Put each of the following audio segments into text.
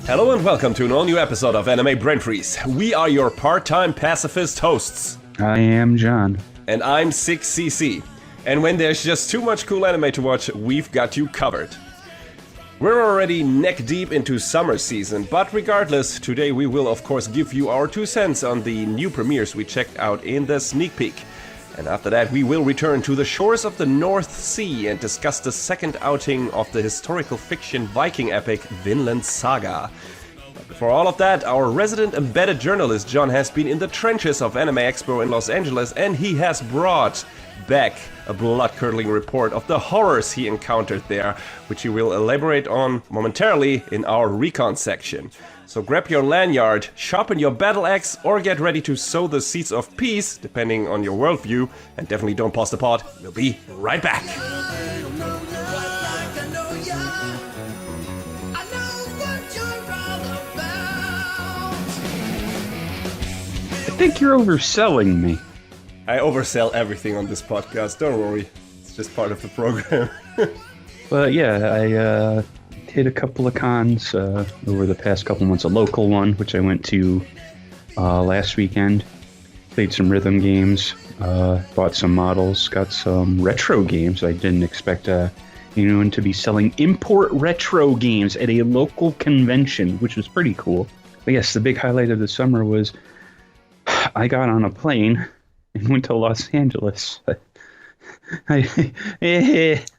Hello and welcome to an all-new episode of Anime Brain Freeze. We are your part-time pacifist hosts. I am John. And I'm 6cc. And when there's just too much cool anime to watch, we've got you covered. We're already neck-deep into summer season, but regardless, today we will of course give you our 2 cents on the new premieres we checked out in the sneak peek. And after that, we will return to the shores of the North Sea and discuss the second outing of the historical fiction Viking epic Vinland Saga. But before all of that, our resident embedded journalist John has been in the trenches of Anime Expo in Los Angeles, and he has brought back a blood-curdling report of the horrors he encountered there, which he will elaborate on momentarily in our recon section. So grab your lanyard, sharpen your battle axe, or get ready to sow the seeds of peace, depending on your worldview, and definitely don't pause the pod. We'll be right back. I think you're overselling me. I oversell everything on this podcast, don't worry. It's just part of the program. But yeah, I hit a couple of cons over the past couple months. A local one, which I went to last weekend. Played some rhythm games, bought some models, got some retro games. I didn't expect anyone to be selling import retro games at a local convention, which was pretty cool. But yes, the big highlight of the summer was I got on a plane and went to Los Angeles.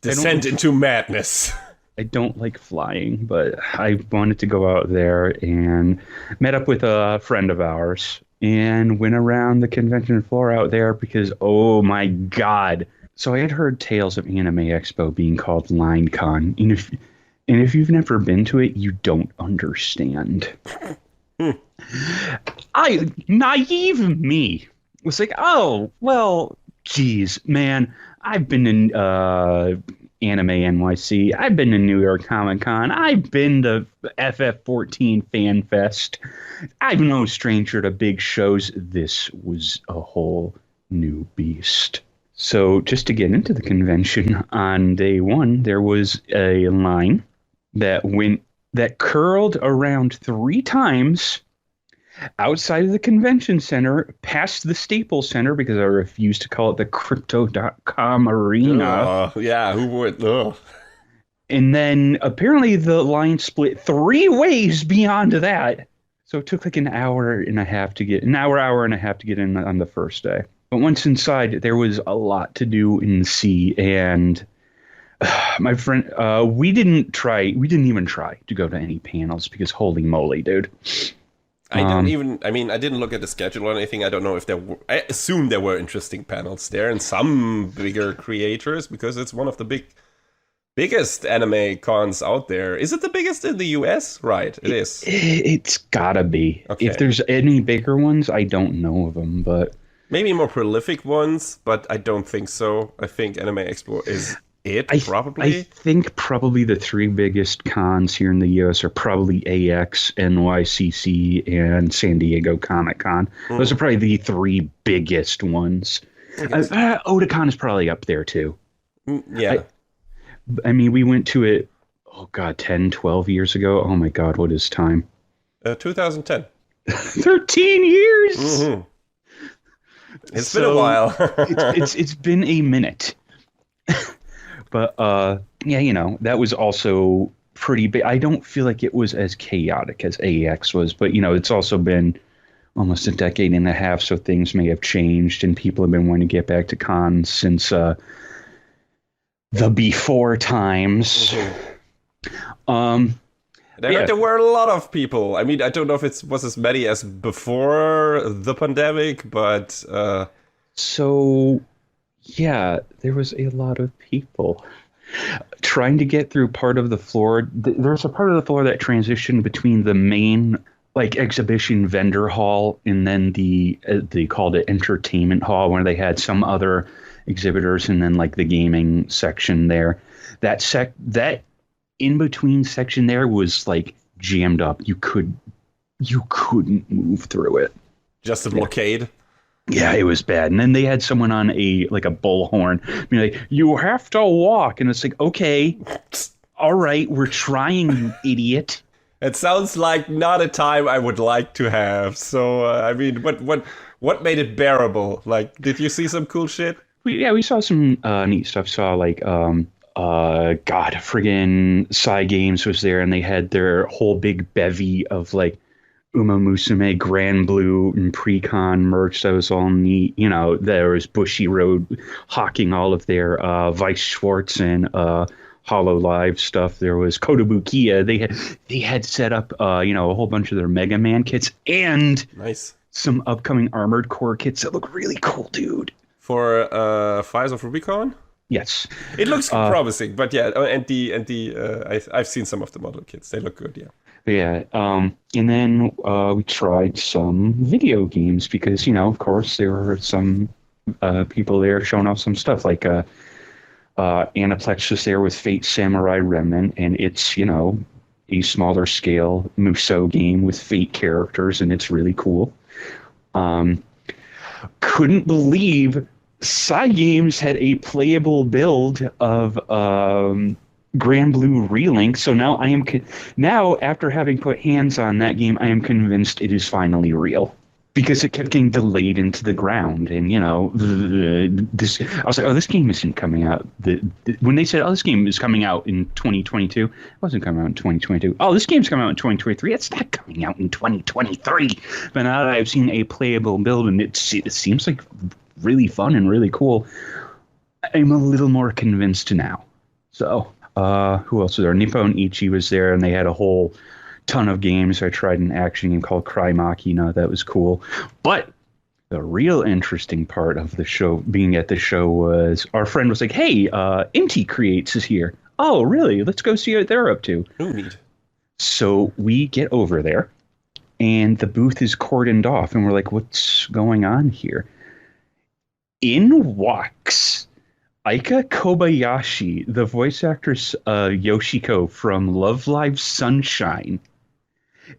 Descent into madness. I don't like flying, but I wanted to go out there and met up with a friend of ours and went around the convention floor out there because, oh my God. So I had heard tales of Anime Expo being called LineCon. And if you've never been to it, you don't understand. Naive me was like, oh, well, geez, man, I've been in Anime NYC. I've been to New York Comic Con. I've been to FF14 Fan Fest. I'm no stranger to big shows. This was a whole new beast. So just to get into the convention, on day one, there was a line that curled around 3 times outside of the convention center, past the Staples Center, because I refused to call it the Crypto.com Arena. Yeah, who would? Ugh. And then apparently the line split 3 ways beyond that. So it took like an hour and a half to get in on the first day. But once inside, there was a lot to do and see. And my friend, we didn't even try to go to any panels because holy moly, dude. I didn't look at the schedule or anything. I don't know if I assume there were interesting panels there and some bigger creators because it's one of the biggest anime cons out there. Is it the biggest in the US? Right, it is. It's gotta be. Okay. If there's any bigger ones, I don't know of them, but maybe more prolific ones, but I don't think so. I think Anime Expo is probably. I think probably the 3 biggest cons here in the US are probably AX, NYCC, and San Diego Comic-Con. Those are probably the 3 biggest ones. Otakon is probably up there too. Yeah. I mean, we went to it, 10, 12 years ago. Oh my God, what is time? 2010. 13 years! Mm-hmm. It's been a while. it's been a minute. But, that was also pretty big. I don't feel like it was as chaotic as AX was, but, it's also been almost a decade and a half, so things may have changed, and people have been wanting to get back to cons since the before times. Mm-hmm. I heard there were a lot of people. I mean, I don't know if it was as many as before the pandemic, but... So... yeah, there was a lot of people trying to get through part of the floor. There's a part of the floor that transitioned between the main exhibition vendor hall and then they called it entertainment hall, where they had some other exhibitors, and then the gaming section there. That in between section there was jammed up. You couldn't move through it. Just a blockade. Yeah, it was bad. And then they had someone on a bullhorn being like, you have to walk. And it's like, okay, all right, we're trying, you idiot. It sounds like not a time I would like to have. So, I mean, what made it bearable? Like, did you see some cool shit? We saw some neat stuff. Saw like friggin' Cygames was there, and they had their whole big bevy of like Uma Musume, Grand Blue, and Precon merch. That was all neat. You know, there was Bushiroad hawking all of their Vice Schwartz and Hollow Live stuff. There was Kotobukiya. They had set up a whole bunch of their Mega Man kits and Nice. some upcoming Armored Core kits that look really cool, dude. For Fires of Rubicon? Yes. It looks promising, but yeah, I've seen some of the model kits. They look good, yeah. Yeah. And then we tried some video games because, of course, there were some people there showing off some stuff like Aniplex was there with Fate Samurai Remnant, and it's, a smaller scale Musou game with Fate characters, and it's really cool. Couldn't believe Cygames had a playable build of Grand Blue Relink, so now after having put hands on that game, I am convinced it is finally real. Because it kept getting delayed into the ground, and I was like, "Oh, this game isn't coming out." When they said, "Oh, this game is coming out in 2022," it wasn't coming out in 2022. Oh, this game's coming out in 2023. It's not coming out in 2023. But now that I've seen a playable build, and it seems like really fun and really cool, I'm a little more convinced now. So, who else was there? Nippon Ichi was there, and they had a whole ton of games. I tried an action game called Cry Machina. That was cool. But the real interesting part of the show, being at the show, was our friend was like, "Hey, Inti Creates is here." "Oh, really? Let's go see what they're up to." Oh, neat. So we get over there, and the booth is cordoned off, and we're like, "What's going on here?" In walks Aika Kobayashi, the voice actress Yoshiko from Love Live Sunshine.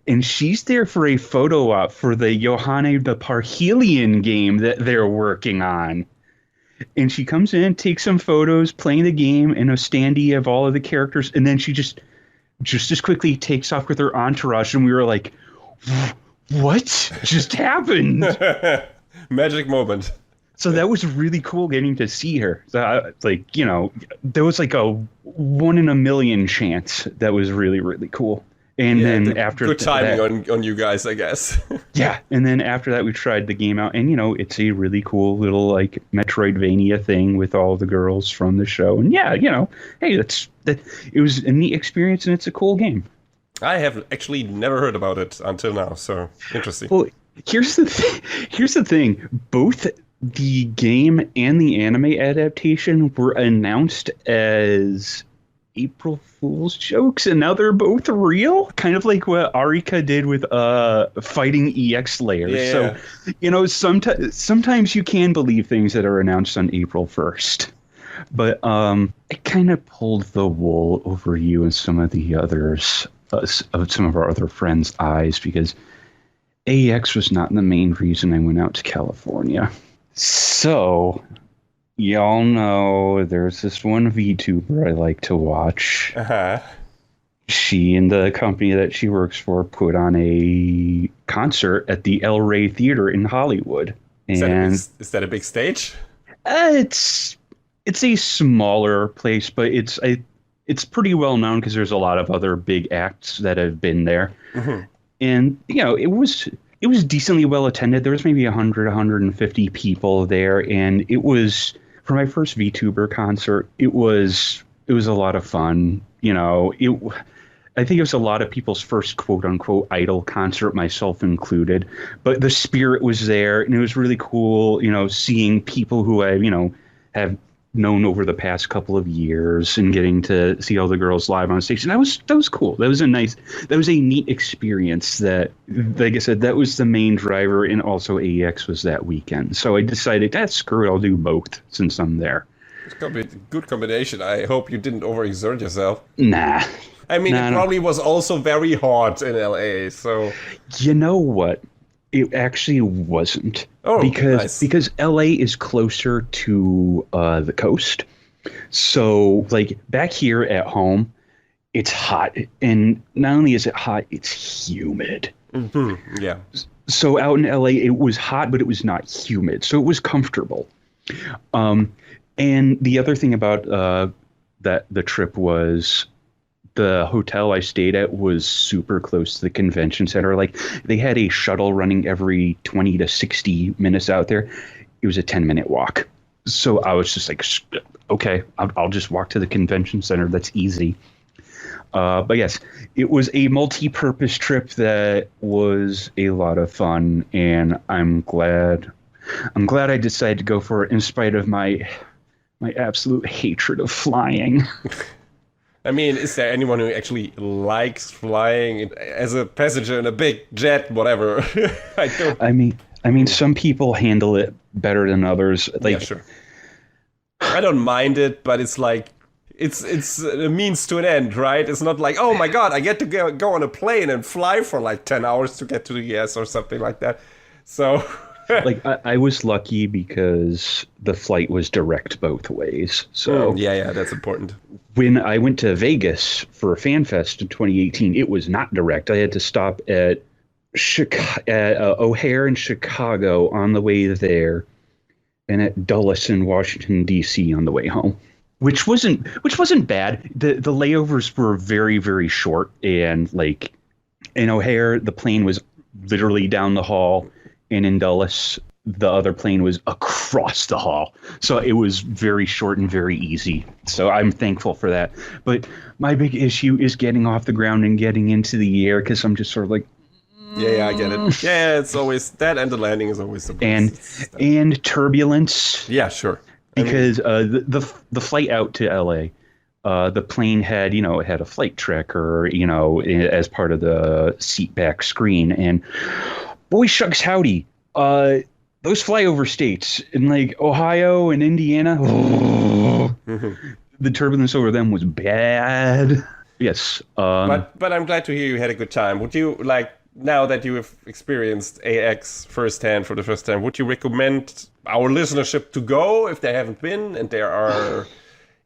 And she's there for a photo op for the Yohane the Parhelion game that they're working on. And she comes in, takes some photos, playing the game in a standee of all of the characters, and then she just as quickly takes off with her entourage, and we were like, "What just happened?" Magic moment. So that was really cool getting to see her. So there was like a 1 in a million chance. That was really, really cool. And then after good timing on you guys, I guess. Yeah, and then after that we tried the game out, and it's a really cool little like Metroidvania thing with all the girls from the show. And yeah, hey, it was a neat experience, and it's a cool game. I have actually never heard about it until now, so interesting. Well, here's the thing. Both the game and the anime adaptation were announced as April Fool's jokes, and now they're both real, kind of like what Arika did with Fighting EX Layers. Yeah. So sometimes you can believe things that are announced on April 1st, but it kind of pulled the wool over you and some of the others, some of our other friends' eyes, because AEX was not the main reason I went out to California. So y'all know there's this one VTuber I like to watch. Uh-huh. She and the company that she works for put on a concert at the El Rey Theater in Hollywood. Is that a big stage? It's a smaller place, but it's pretty well known because there's a lot of other big acts that have been there. Mm-hmm. And it was decently well attended. There was maybe 100, 150 people there, and it was, for my first VTuber concert, it was a lot of fun. I think it was a lot of people's first quote unquote idol concert, myself included. But the spirit was there, and it was really cool, seeing people who I, have known over the past couple of years and getting to see all the girls live on stage. And that was cool. That was a neat experience that, like I said, that was the main driver, and also AEX was that weekend. So I decided, screw it, I'll do both since I'm there. It's going to be a good combination. I hope you didn't overexert yourself. Nah. I mean, it probably was also very hot in LA, so... You know what? It actually wasn't. Oh, nice. Because LA is closer to the coast. So, like, back here at home, it's hot, and not only is it hot, it's humid. Yeah. So out in LA, it was hot, but it was not humid, so it was comfortable. And the other thing about that the trip was the hotel I stayed at was super close to the convention center. Like they had a shuttle running every 20 to 60 minutes out there. It was a 10-minute walk. So I was just like, okay, I'll just walk to the convention center. That's easy. But yes, it was a multi-purpose trip that was a lot of fun, and I'm glad I decided to go for it in spite of my absolute hatred of flying. I mean, is there anyone who actually likes flying as a passenger in a big jet, whatever? I don't. I mean, some people handle it better than others. Like, yeah, sure. I don't mind it, but it's like it's a means to an end, right? It's not like, oh my god, I get to go on a plane and fly for like 10 hours to get to the US or something like that. So. Like I was lucky because the flight was direct both ways. So yeah, that's important. When I went to Vegas for a fan fest in 2018, it was not direct. I had to stop at O'Hare in Chicago on the way there, and at Dulles in Washington D.C. on the way home, which wasn't bad. The layovers were very, very short, and like in O'Hare, the plane was literally down the hall. And in Dulles, the other plane was across the hall. So it was very short and very easy. So I'm thankful for that. But my big issue is getting off the ground and getting into the air, because I'm just sort of like... Yeah, I get it. Yeah, it's always... That and the landing is always the best. And turbulence. Yeah, sure. Because the flight out to LA, the plane had, it had a flight tracker, as part of the seat back screen. And... boy shucks howdy, those flyover states in like Ohio and Indiana, the turbulence over them was bad. Yes. But I'm glad to hear you had a good time. Would you, like, now that you have experienced AX firsthand for the first time, would you recommend our listenership to go if they haven't been and they are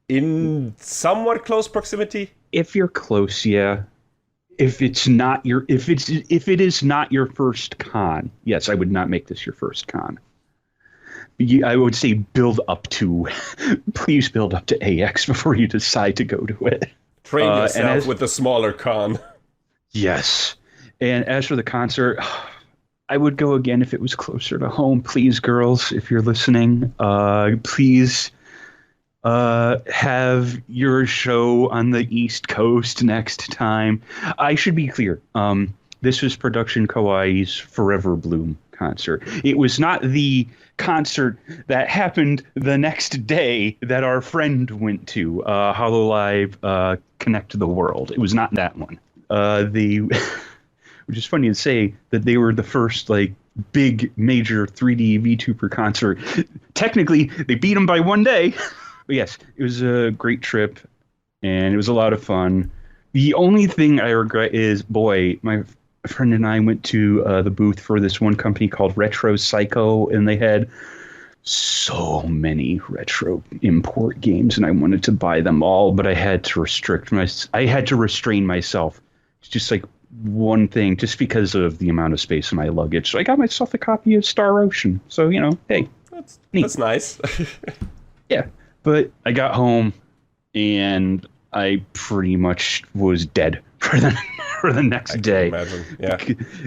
in somewhat close proximity? If you're close, yeah. If it is not your first con, yes, I would not make this your first con. I would say please build up to AX before you decide to go to it. Train yourself with the smaller con. Yes. And as for the concert, I would go again if it was closer to home. Please, girls, if you're listening, please have your show on the East Coast next time. I should be clear. This was Production Kawaii's Forever Bloom concert. It was not the concert that happened the next day that our friend went to, Hololive Connect the World. It was not that one. Which is funny to say that they were the first big major 3D VTuber concert. Technically, they beat them by one day. But yes, it was a great trip, and it was a lot of fun. The only thing I regret is, my friend and I went to the booth for this one company called Retro Psycho, and they had so many retro import games, and I wanted to buy them all, but I had to restrain myself. It's just one thing, just because of the amount of space in my luggage. So I got myself a copy of Star Ocean. So, hey. That's nice. Yeah. But I got home, and I pretty much was dead for the next day. Imagine. Yeah.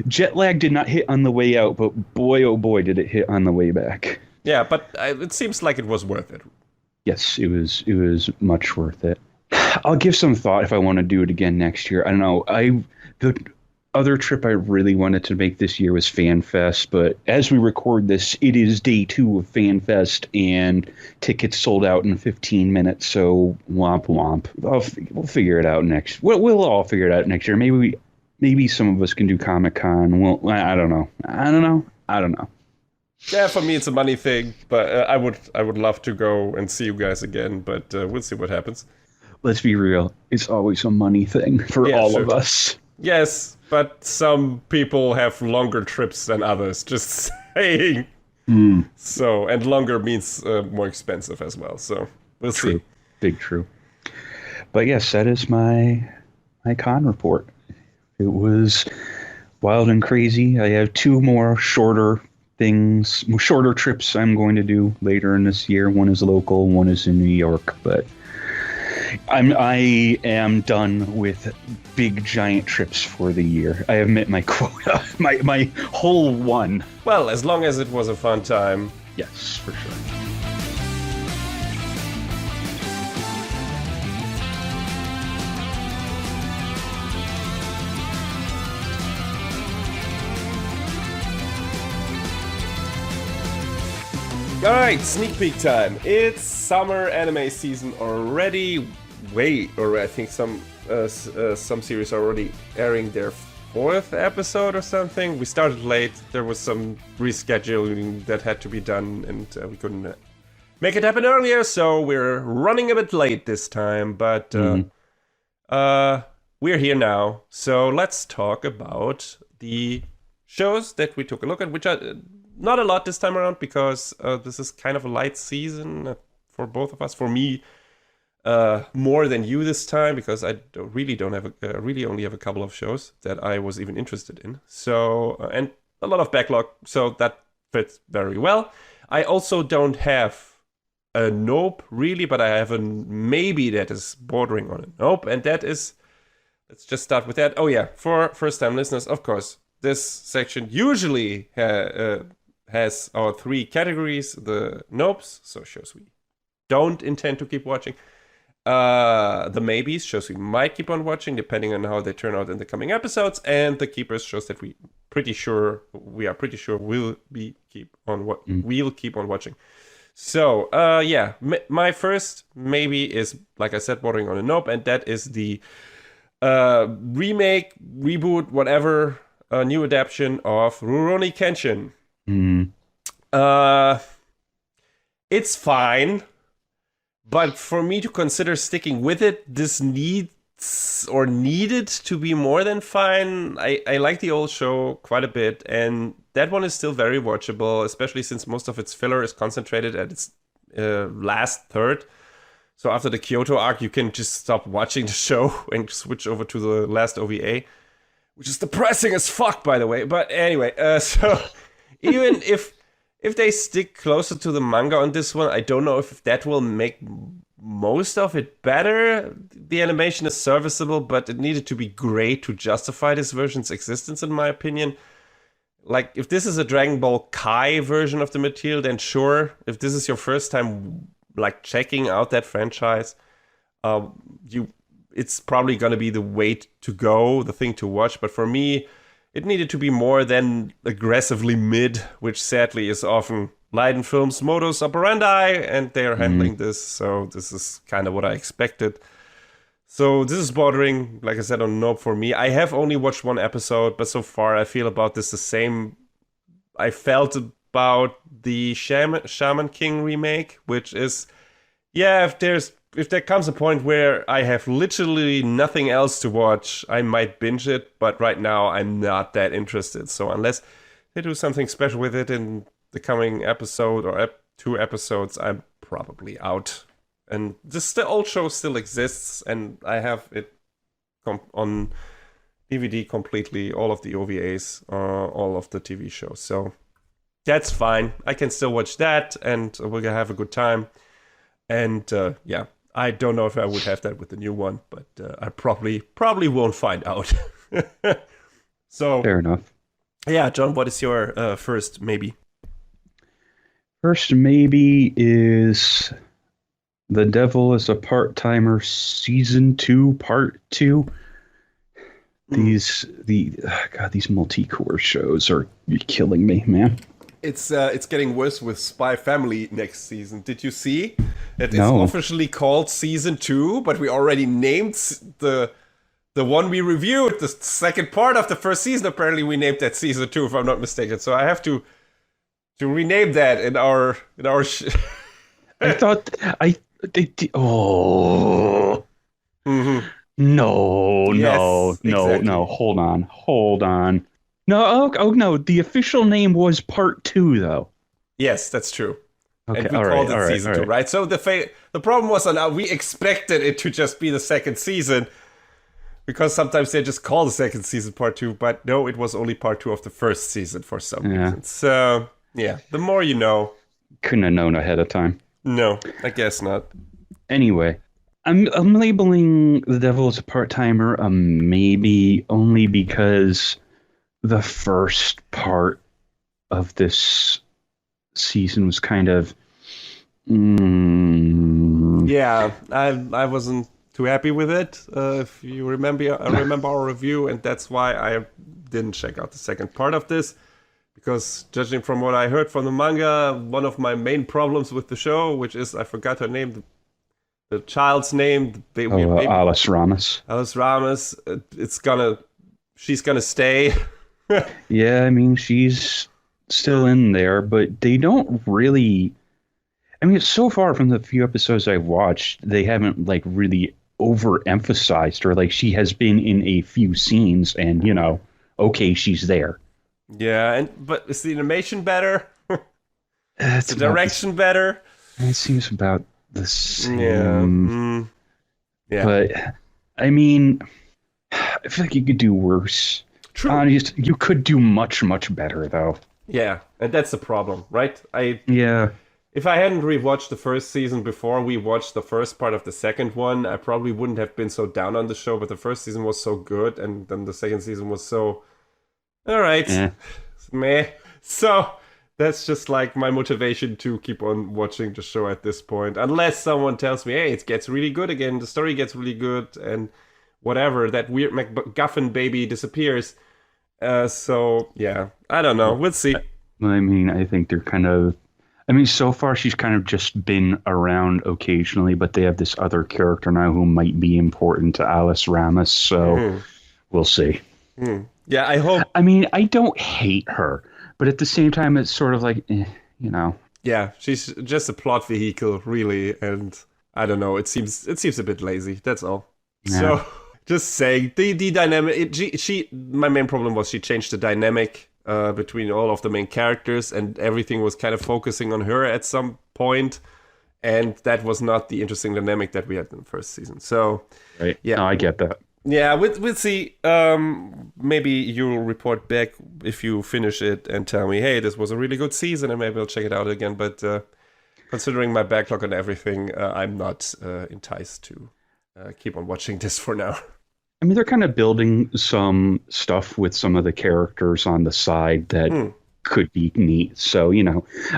Jet lag did not hit on the way out, but boy, oh boy, did it hit on the way back. Yeah, but it seems like it was worth it. Yes, it was much worth it. I'll give some thought if I want to do it again next year. I don't know. The other trip I really wanted to make this year was FanFest, but as we record this, it is day 2 of FanFest, and tickets sold out in 15 minutes. So womp womp. We'll figure it out next. We'll all figure it out next year. Maybe some of us can do Comic-Con. Well, I don't know. Yeah, for me it's a money thing, but I would love to go and see you guys again, but we'll see what happens. Let's be real. It's always a money thing for all of us. Yes, but some people have longer trips than others, just saying. So, and longer means more expensive as well, so we'll see. Big true. But yes, that is my my con report. It was wild and crazy. I have 2 more shorter trips I'm going to do later in this year. One is local, one is in New York, but I am done with big giant trips for the year. I have met my quota, my whole one. Well, as long as it was a fun time. Yes, for sure. Alright, sneak peek time. It's summer anime season already. I think some series are already airing their 4th episode or something. We started late. There was some rescheduling that had to be done, and we couldn't make it happen earlier, so we're running a bit late this time. But we're here now, so let's talk about the shows that we took a look at, which are not a lot this time around, because this is kind of a light season for both of us. For me, more than you this time, because I really only have a couple of shows that I was even interested in. So and a lot of backlog, so that fits very well. I also don't have a nope really, but I have a maybe that is bordering on a nope, and that is, let's just start with that. Oh yeah, for first-time listeners, of course, this section usually has our 3 categories: the nopes, so shows we don't intend to keep watching; the maybes, shows we might keep on watching depending on how they turn out in the coming episodes; and the keepers, shows that we are pretty sure we'll keep on watching. So yeah, my first maybe is, like I said, bordering on a nope, and that is the remake, reboot, whatever, new adaptation of Rurouni Kenshin. It's fine, but for me to consider sticking with it, this needed to be more than fine. I like the old show quite a bit, and that one is still very watchable, especially since most of its filler is concentrated at its last third. So after the Kyoto arc, you can just stop watching the show and switch over to the last OVA, which is depressing as fuck, by the way. But anyway, so even if they stick closer to the manga on this one, I don't know if that will make most of it better. The animation is serviceable, but it needed to be great to justify this version's existence, in my opinion. Like, if this is a Dragon Ball Kai version of the material, then sure. If this is your first time, like, checking out that franchise, it's probably gonna be the way to go, the thing to watch. But for me, it needed to be more than aggressively mid, which sadly is often Leiden Films' modus operandi, and they are handling this, so this is kind of what I expected. So this is bordering, like I said, on nope for me. I have only watched 1 episode, but so far I feel about this the same I felt about the Shaman King remake, which is, yeah, if there comes a point where I have literally nothing else to watch, I might binge it, but right now I'm not that interested. So unless they do something special with it in the coming episode or 2 episodes, I'm probably out. And the old show still exists, and I have it on DVD completely, all of the OVAs, all of the TV shows. So that's fine. I can still watch that, and we're gonna have a good time. And yeah, I don't know if I would have that with the new one, but I probably won't find out. So fair enough. Yeah, John, what is your first maybe? First maybe is The Devil is a Part-Timer Season 2, Part 2. These multi-core shows are killing me, man. It's getting worse with Spy Family next season. Did you see? It's officially called Season 2, but we already named the one we reviewed, the second part of the first season. Apparently we named that Season 2, if I'm not mistaken. So I have to rename that in our I thought No, hold on. No, no, the official name was Part 2, though. Yes, that's true. Okay, and we called it Season 2, right? So the problem was, we expected it to just be the second season, Because sometimes they just call the second season part 2, but no, it was only part 2 of the first season for some reason. So, yeah, the more you know. Couldn't have known ahead of time. No, I guess not. Anyway, I'm labeling The Devil as a part-timer maybe only because the first part of this season was kind of... Yeah, I wasn't too happy with it. If you remember, I remember our review, and that's why I didn't check out the second part of this. Because judging from what I heard from the manga, one of my main problems with the show, which is I forgot her name, the child's name, the baby, Alice Ramos. Alice Ramos. She's gonna stay. Yeah, I mean she's still in there, but they don't really. I mean, so far from the few episodes I've watched, they haven't like really overemphasized her. Like she has been in a few scenes, and okay, she's there. Yeah, but is the animation better? Is the direction better? It seems about the same. Yeah. Yeah. But I mean, I feel like you could do worse. True. You could do much, much better, though. Yeah, and that's the problem, right? Yeah. If I hadn't rewatched the first season before we watched the first part of the second one, I probably wouldn't have been so down on the show, but the first season was so good, and then the second season was so... Alright. Meh. So, that's just like my motivation to keep on watching the show at this point. Unless someone tells me, hey, it gets really good again, the story gets really good, and whatever, that weird MacGuffin baby disappears. So, yeah, I don't know. We'll see. I mean, I think they're kind of... I mean, so far she's kind of just been around occasionally, but they have this other character now who might be important to Alice Ramos, so we'll see. Yeah, I hope... I mean, I don't hate her, but at the same time, it's sort of like, Yeah, she's just a plot vehicle, really, and I don't know, it seems a bit lazy, that's all. Yeah. So, just saying, the dynamic... my main problem was she changed the dynamic between all of the main characters, and everything was kind of focusing on her at some point, and that was not the interesting dynamic that we had in the first season. So, right. Yeah, no, I get that. Yeah, we'll see. Maybe you'll report back if you finish it and tell me, hey, this was a really good season, and maybe I'll check it out again. But considering my backlog and everything, I'm not enticed to keep on watching this for now. I mean, they're kind of building some stuff with some of the characters on the side that could be neat. So,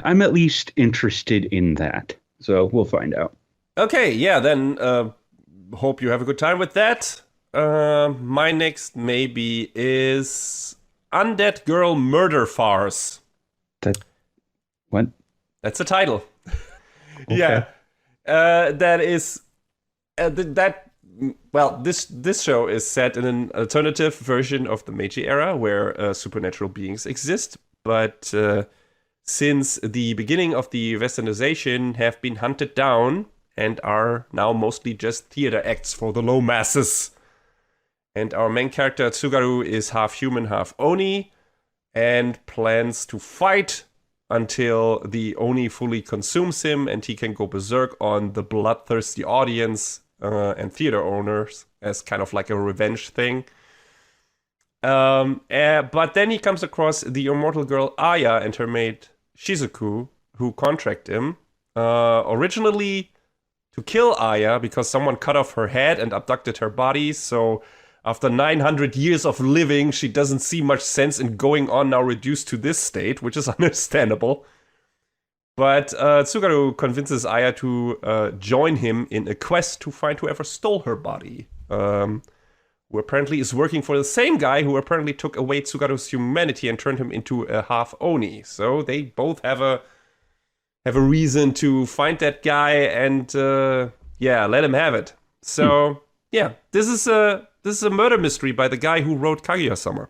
I'm at least interested in that. So we'll find out. Okay, yeah, then hope you have a good time with that. My next maybe is Undead Girl Murder Farce. What? That's the title. Okay. Yeah. That is... this show is set in an alternative version of the Meiji era where supernatural beings exist, but since the beginning of the westernization have been hunted down and are now mostly just theater acts for the low masses. And our main character, Tsugaru, is half human, half Oni, and plans to fight until the Oni fully consumes him and he can go berserk on the bloodthirsty audience and theater owners as kind of like a revenge thing. But then he comes across the immortal girl Aya and her maid Shizuku, who contract him, originally to kill Aya because someone cut off her head and abducted her body, so... After 900 years of living, she doesn't see much sense in going on now reduced to this state, which is understandable. But Tsugaru convinces Aya to join him in a quest to find whoever stole her body. Who apparently is working for the same guy who apparently took away Tsugaru's humanity and turned him into a half Oni. So they both have a reason to find that guy and let him have it. So this is a murder mystery by the guy who wrote Kaguya-sama.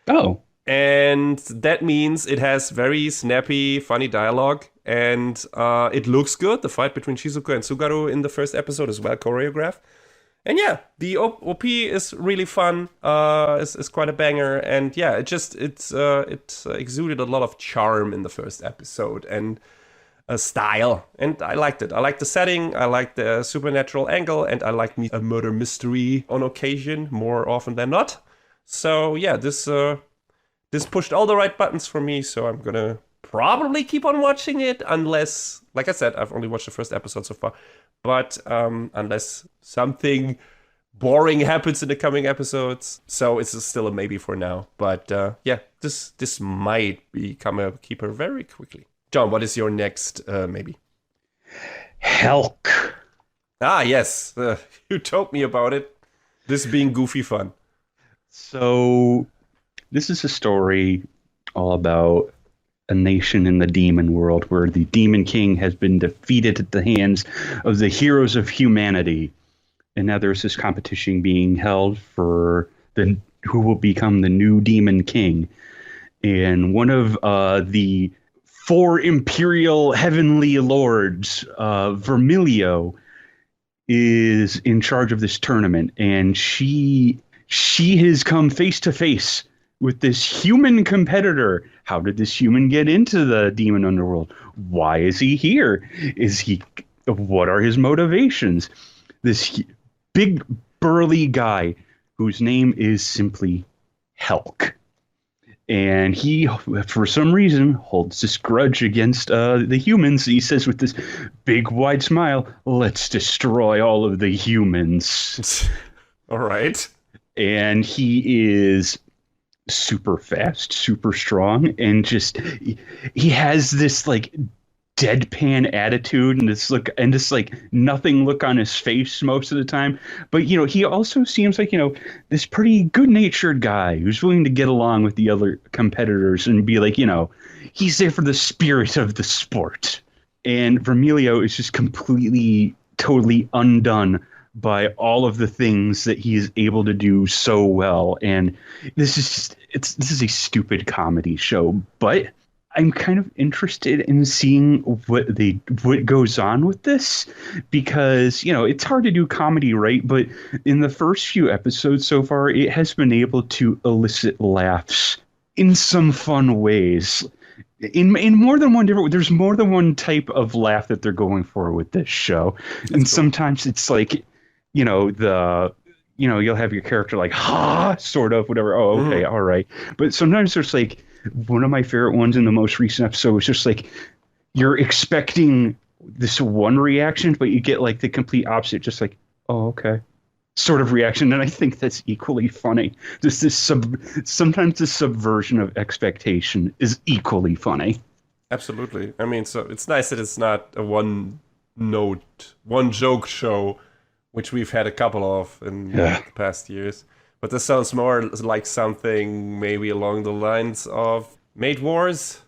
Oh. And that means it has very snappy, funny dialogue, and it looks good. The fight between Shizuku and Tsugaru in the first episode is well choreographed. And yeah, the OP is really fun. It's quite a banger, and yeah, it exuded a lot of charm in the first episode. And style, and I liked it. I liked the setting, I liked the supernatural angle, and I liked a murder mystery on occasion, more often than not. So yeah, this pushed all the right buttons for me, so I'm gonna probably keep on watching it, unless, like I said, I've only watched the first episode so far, but unless something boring happens in the coming episodes. So it's still a maybe for now. But yeah, this might become a keeper very quickly. John, what is your next maybe? Helck. Ah, yes. You told me about it. This being goofy fun. So this is a story all about a nation in the demon world where the demon king has been defeated at the hands of the heroes of humanity. And now there's this competition being held for who will become the new demon king. And one of the 4 imperial heavenly lords, Vermilio, is in charge of this tournament. And she has come face to face with this human competitor. How did this human get into the demon underworld? Why is he here? What are his motivations? This big burly guy whose name is simply Helck. And he, for some reason, holds this grudge against the humans. He says with this big wide smile, "Let's destroy all of the humans." All right. And he is super fast, super strong, and he has this like deadpan attitude and this nothing look on his face most of the time. But he also seems like this pretty good-natured guy who's willing to get along with the other competitors and be like, he's there for the spirit of the sport. And Vermilio is just completely, totally undone by all of the things that he is able to do so well. And this is a stupid comedy show, but I'm kind of interested in seeing what goes on with this, because it's hard to do comedy, right? But in the first few episodes so far, it has been able to elicit laughs in some fun ways. In more than one different, there's more than one type of laugh that they're going for with this show. That's and cool. Sometimes it's like, you'll have your character like, ha, sort of, whatever. Oh, okay, all right. But sometimes there's like, one of my favorite ones in the most recent episode was just like, you're expecting this one reaction, but you get like the complete opposite, just like, oh, okay, sort of reaction. And I think that's equally funny. Just sometimes the subversion of expectation is equally funny. Absolutely. I mean, so it's nice that it's not a one joke show, which we've had a couple of in the past years. But this sounds more like something maybe along the lines of Made Wars.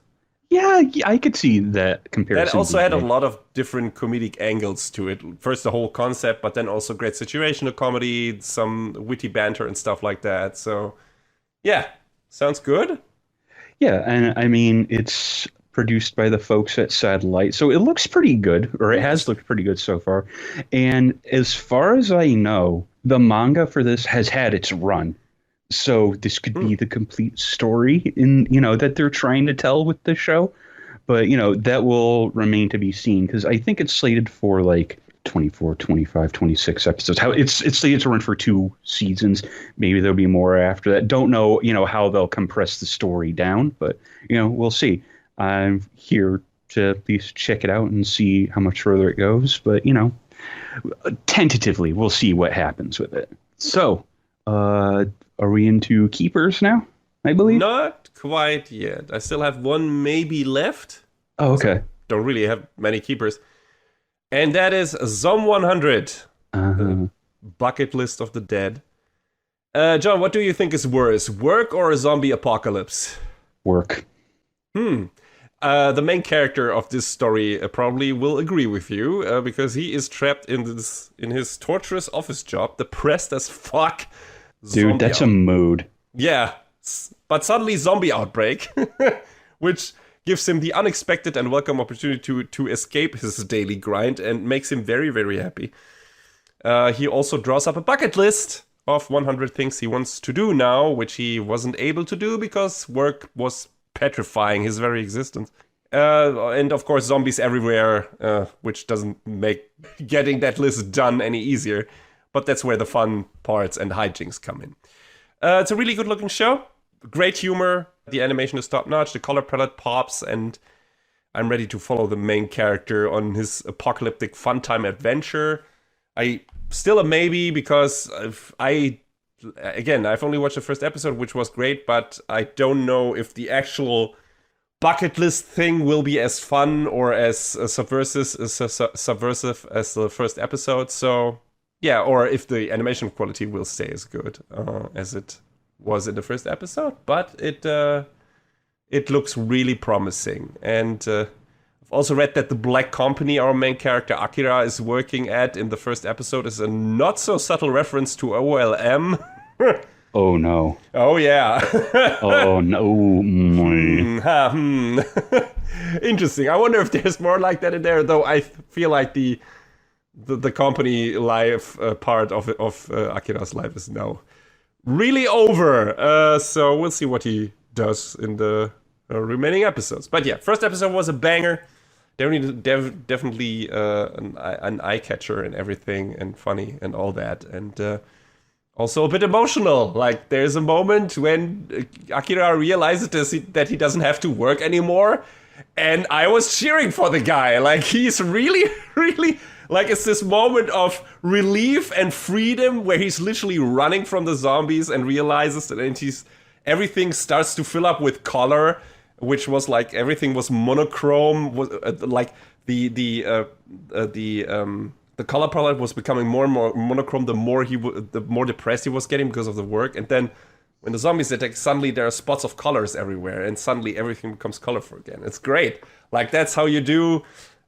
Yeah, I could see that comparison. That also had a lot of different comedic angles to it. First, the whole concept, but then also great situational comedy, some witty banter and stuff like that. So, yeah, sounds good. Yeah, and I mean, it's produced by the folks at Satellite, so it looks pretty good, or it has looked pretty good so far. And as far as I know, the manga for this has had its run. So this could be the complete story that they're trying to tell with the show. But, that will remain to be seen, because I think it's slated for like 24, 25, 26 episodes. It's slated to run for 2 seasons. Maybe there'll be more after that. Don't know, how they'll compress the story down, but, we'll see. I'm here to at least check it out and see how much further it goes. But, tentatively, we'll see what happens with it. So, are we into keepers now, I believe? Not quite yet. I still have one maybe left. Oh, okay. So don't really have many keepers. And that is Zom 100. The bucket list of the dead. John, what do you think is worse? Work or a zombie apocalypse? Work. The main character of this story probably will agree with you, because he is trapped in his torturous office job, depressed as fuck. Dude, that's a mood. Yeah, but suddenly zombie outbreak, which gives him the unexpected and welcome opportunity to escape his daily grind and makes him very, very happy. He also draws up a bucket list of 100 things he wants to do now, which he wasn't able to do because work was petrifying his very existence. And of course, zombies everywhere, which doesn't make getting that list done any easier. But that's where the fun parts and hijinks come in. It's a really good looking show. Great humor. The animation is top notch. The color palette pops, and I'm ready to follow the main character on his apocalyptic fun time adventure. I still a maybe because I've only watched the first episode, which was great, but I don't know if the actual bucket list thing will be as fun or as subversive as the first episode. So yeah, or if the animation quality will stay as good as it was in the first episode. But it looks really promising. And I've also read that the black company our main character Akira is working at in the first episode is a not so subtle reference to OLM. Oh no. Oh yeah. Oh no. Interesting. I wonder if there's more like that in there, though I feel like the company life part of Akira's life is now really over. So we'll see what he does in the remaining episodes. But yeah, first episode was a banger. Definitely an eye catcher and everything, and funny and all that, and also a bit emotional. Like there's a moment when Akira realizes that he doesn't have to work anymore, and I was cheering for the guy. Like he's really, really. Like, it's this moment of relief and freedom where he's literally running from the zombies and realizes that everything starts to fill up with color, which was like everything was monochrome. Like the color palette was becoming more and more monochrome the more depressed he was getting because of the work. And then when the zombies attack, suddenly there are spots of colors everywhere, and suddenly everything becomes colorful again. It's great. Like, that's how you do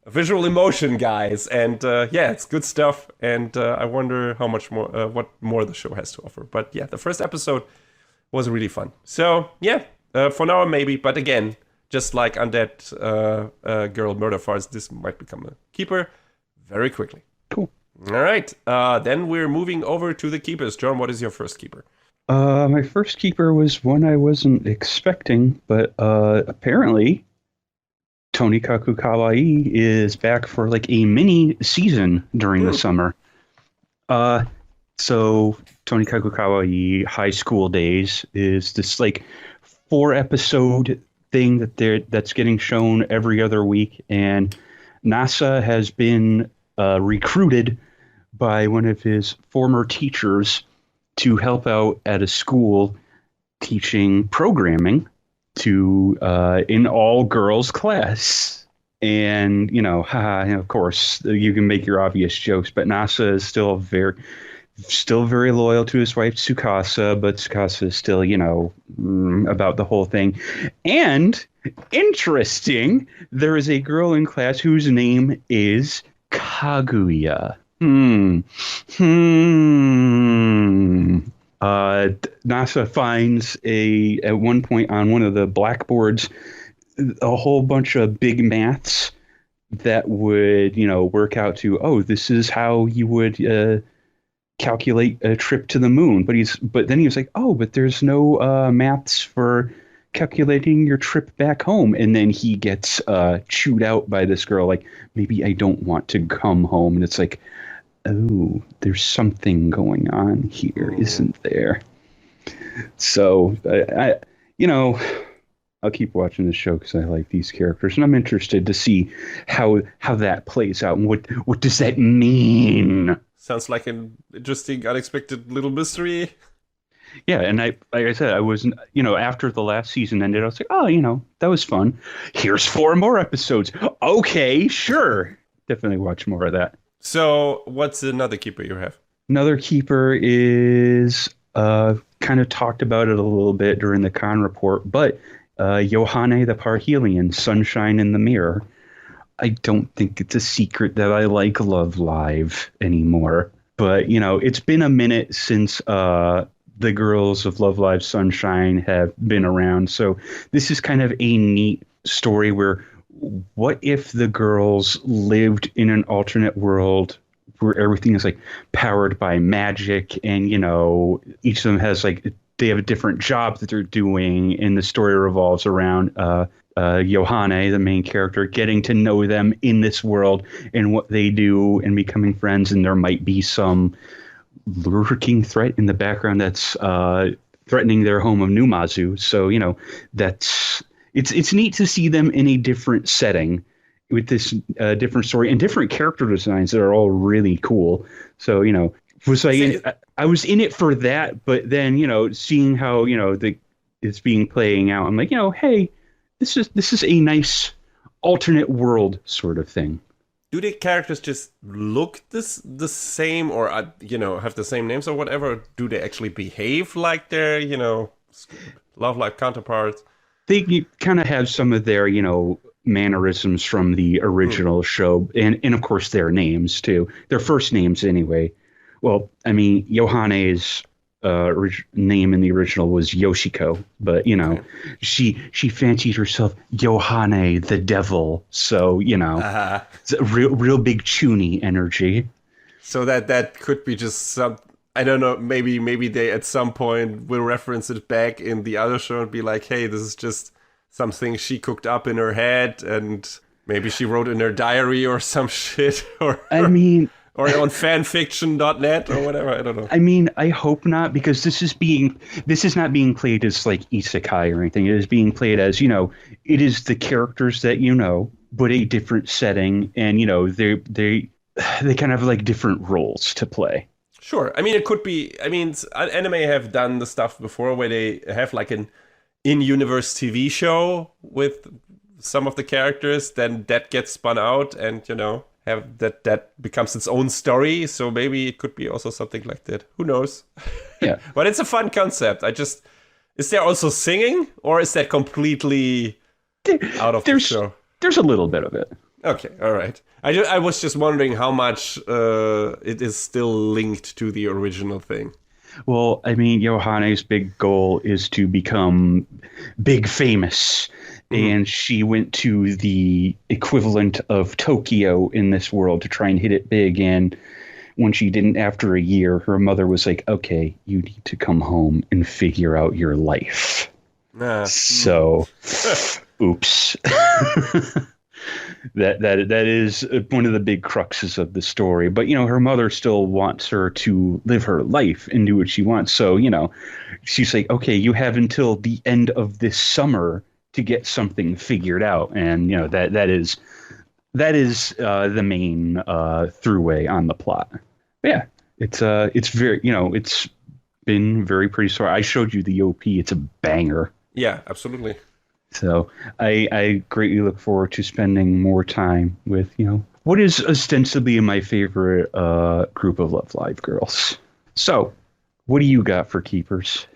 visual emotion, guys, and yeah, it's good stuff, and I wonder how much more, what more the show has to offer. But yeah, the first episode was really fun. So yeah, for now maybe, but again, just like Undead Girl Murder Farce, this might become a keeper very quickly. Cool. All right, then we're moving over to the keepers. John, what is your first keeper? My first keeper was one I wasn't expecting, but apparently Tonikaku Kawaii is back for like a mini season during the summer. So Tonikaku Kawaii High School Days is this like 4-episode thing that's getting shown every other week, and NASA has been recruited by one of his former teachers to help out at a school teaching programming to an all-girls class. And, of course, you can make your obvious jokes, but NASA is still very loyal to his wife, Tsukasa, but Tsukasa is still, about the whole thing. And, interesting, there is a girl in class whose name is Kaguya. NASA finds at one point on one of the blackboards a whole bunch of big maths that would, work out to, this is how you would calculate a trip to the moon. But then he was like, but there's no maths for calculating your trip back home. And then he gets chewed out by this girl, like, maybe I don't want to come home. And it's like, oh, there's something going on here, isn't there? So, I'll keep watching this show because I like these characters, and I'm interested to see how that plays out and what does that mean. Sounds like an interesting, unexpected little mystery. Yeah, and like I said, I was, after the last season ended, I was like, that was fun. Here's 4 more episodes. Okay, sure. Definitely watch more of that. So, what's another keeper you have? Another keeper is kind of talked about it a little bit during the con report, but Yohane the Parhelion, Sunshine in the Mirror. I don't think it's a secret that I like Love Live anymore, but it's been a minute since the girls of Love Live Sunshine have been around, so this is kind of a neat story where what if the girls lived in an alternate world where everything is like powered by magic, and each of them has like, they have a different job that they're doing, and the story revolves around Yohane, the main character, getting to know them in this world and what they do and becoming friends. And there might be some lurking threat in the background that's threatening their home of Numazu. So, that's it's neat to see them in a different setting with this different story and different character designs that are all really cool. So, was I was in it for that, but then, seeing how, it's being playing out, I'm like, hey, this is a nice alternate world sort of thing. Do the characters just look the same, or have the same names or whatever? Do they actually behave like their love life counterparts? They kind of have some of their mannerisms from the original show, and of course their names too. Their first names anyway. Well, I mean, Yohane's name in the original was Yoshiko, but she fancied herself Yohane the Devil, so it's a real big chuny energy. So that could be just some, I don't know, maybe they at some point will reference it back in the other show and be like, hey, this is just something she cooked up in her head, and maybe she wrote in her diary or some shit, or or on fanfiction.net or whatever. I don't know. I mean, I hope not, because this is not being played as like isekai or anything. It is being played as, it is the characters that but a different setting, and they kind of have like different roles to play. Sure. I mean, it could be, anime have done the stuff before where they have like an in-universe TV show with some of the characters, then that gets spun out and, have that becomes its own story. So maybe it could be also something like that. Who knows? Yeah. But it's a fun concept. Is there also singing, or is that completely out of the show? There's a little bit of it. Okay, all right. I was just wondering how much it is still linked to the original thing. Well, I mean, Yohane's big goal is to become big famous. And she went to the equivalent of Tokyo in this world to try and hit it big. And when she didn't, after a year, her mother was like, okay, you need to come home and figure out your life. So, oops. That is one of the big cruxes of the story. But, her mother still wants her to live her life and do what she wants. So, she's like, okay, you have until the end of this summer to get something figured out. And, that is the main throughway on the plot. But yeah, it's very, it's been very pretty story. I showed you the OP. It's a banger. Yeah, absolutely. So I greatly look forward to spending more time with, what is ostensibly my favorite group of Love Live girls. So what do you got for keepers?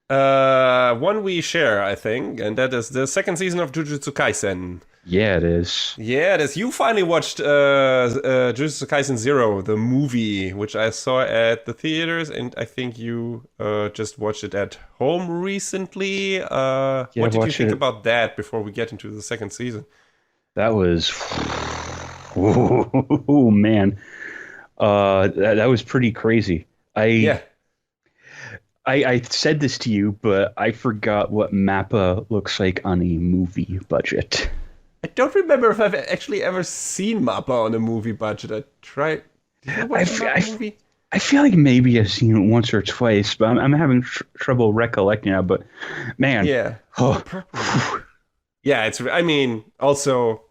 One we share, I think, and that is the second season of Jujutsu Kaisen. Yeah, it is. Yeah, it is. You finally watched Jujutsu Kaisen 0, the movie, which I saw at the theaters, and I think you just watched it at home recently. What did you think about that before we get into the second season? That was... oh, man. That was pretty crazy. I said this to you, but I forgot what Mappa looks like on a movie budget. I don't remember if I've actually ever seen Mappa on a movie budget. I tried. Did you watch the movie? I feel like maybe I've seen it once or twice, but I'm having trouble recollecting now. But man, yeah, yeah. It's. I mean, also,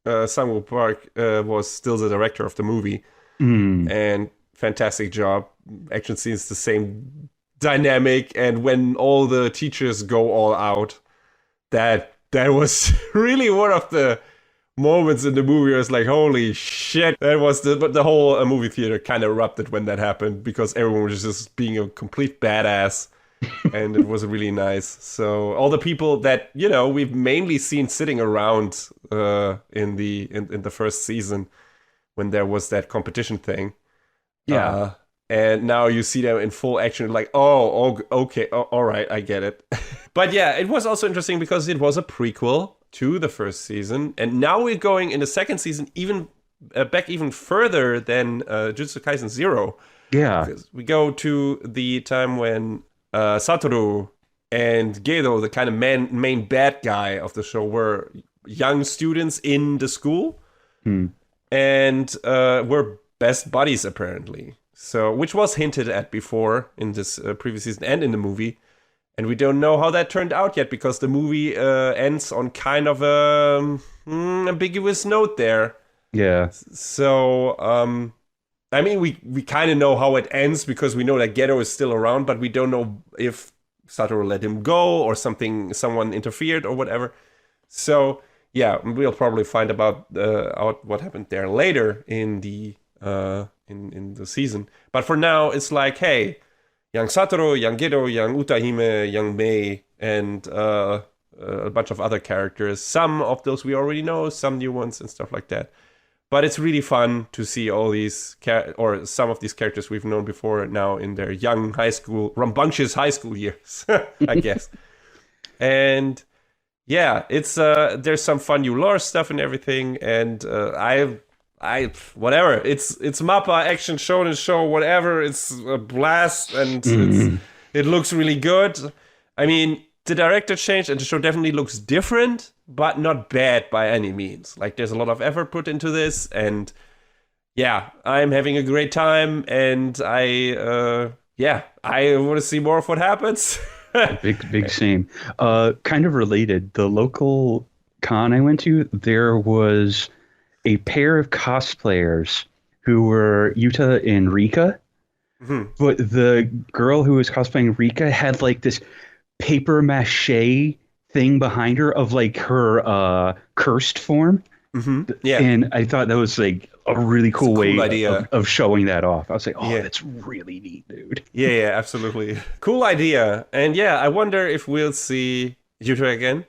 Sang-woo Park was still the director of the movie, and fantastic job. Action scenes the same dynamic, and when all the teachers go all out, that was really one of the moments in the movie where it's like, holy shit. That was the whole movie theater kind of erupted when that happened, because everyone was just being a complete badass, and it was really nice. So all the people that we've mainly seen sitting around in the first season when there was that competition thing, and now you see them in full action, like, oh okay, all right, I get it. But yeah, it was also interesting because it was a prequel to the first season, and now we're going in the second season even back even further than Jujutsu Kaisen 0. Yeah. Because we go to the time when Satoru and Gedo, the kind of main bad guy of the show, were young students in the school, and were best buddies apparently. So, which was hinted at before in this previous season and in the movie, and we don't know how that turned out yet because the movie ends on kind of a ambiguous note there. Yeah. So, I mean, we kind of know how it ends because we know that Gedo is still around, but we don't know if Satoru let him go or someone interfered or whatever. So, yeah, we'll probably find out what happened there later in the in the season. But for now, it's like, hey, young Satoru, young Gedo, young Utahime, young Mei, and a bunch of other characters. Some of those we already know, some new ones and stuff like that. But it's really fun to see all these, or some of these characters we've known before now in their young rambunctious high school years, I guess. And yeah, it's there's some fun new lore stuff and everything. And whatever. It's Mappa, action, shonen show, whatever. It's a blast, and it looks really good. I mean, the director changed, and the show definitely looks different, but not bad by any means. Like, there's a lot of effort put into this, and yeah, I'm having a great time, and I want to see more of what happens. Big same. Kind of related, the local con I went to, there was a pair of cosplayers who were Yuta and Rika, but the girl who was cosplaying Rika had like this paper mache thing behind her of like her cursed form. Yeah, and I thought that was like a really cool way of showing that off. I was like, that's really neat, dude. Yeah, absolutely. Cool idea. And yeah, I wonder if we'll see Yuta again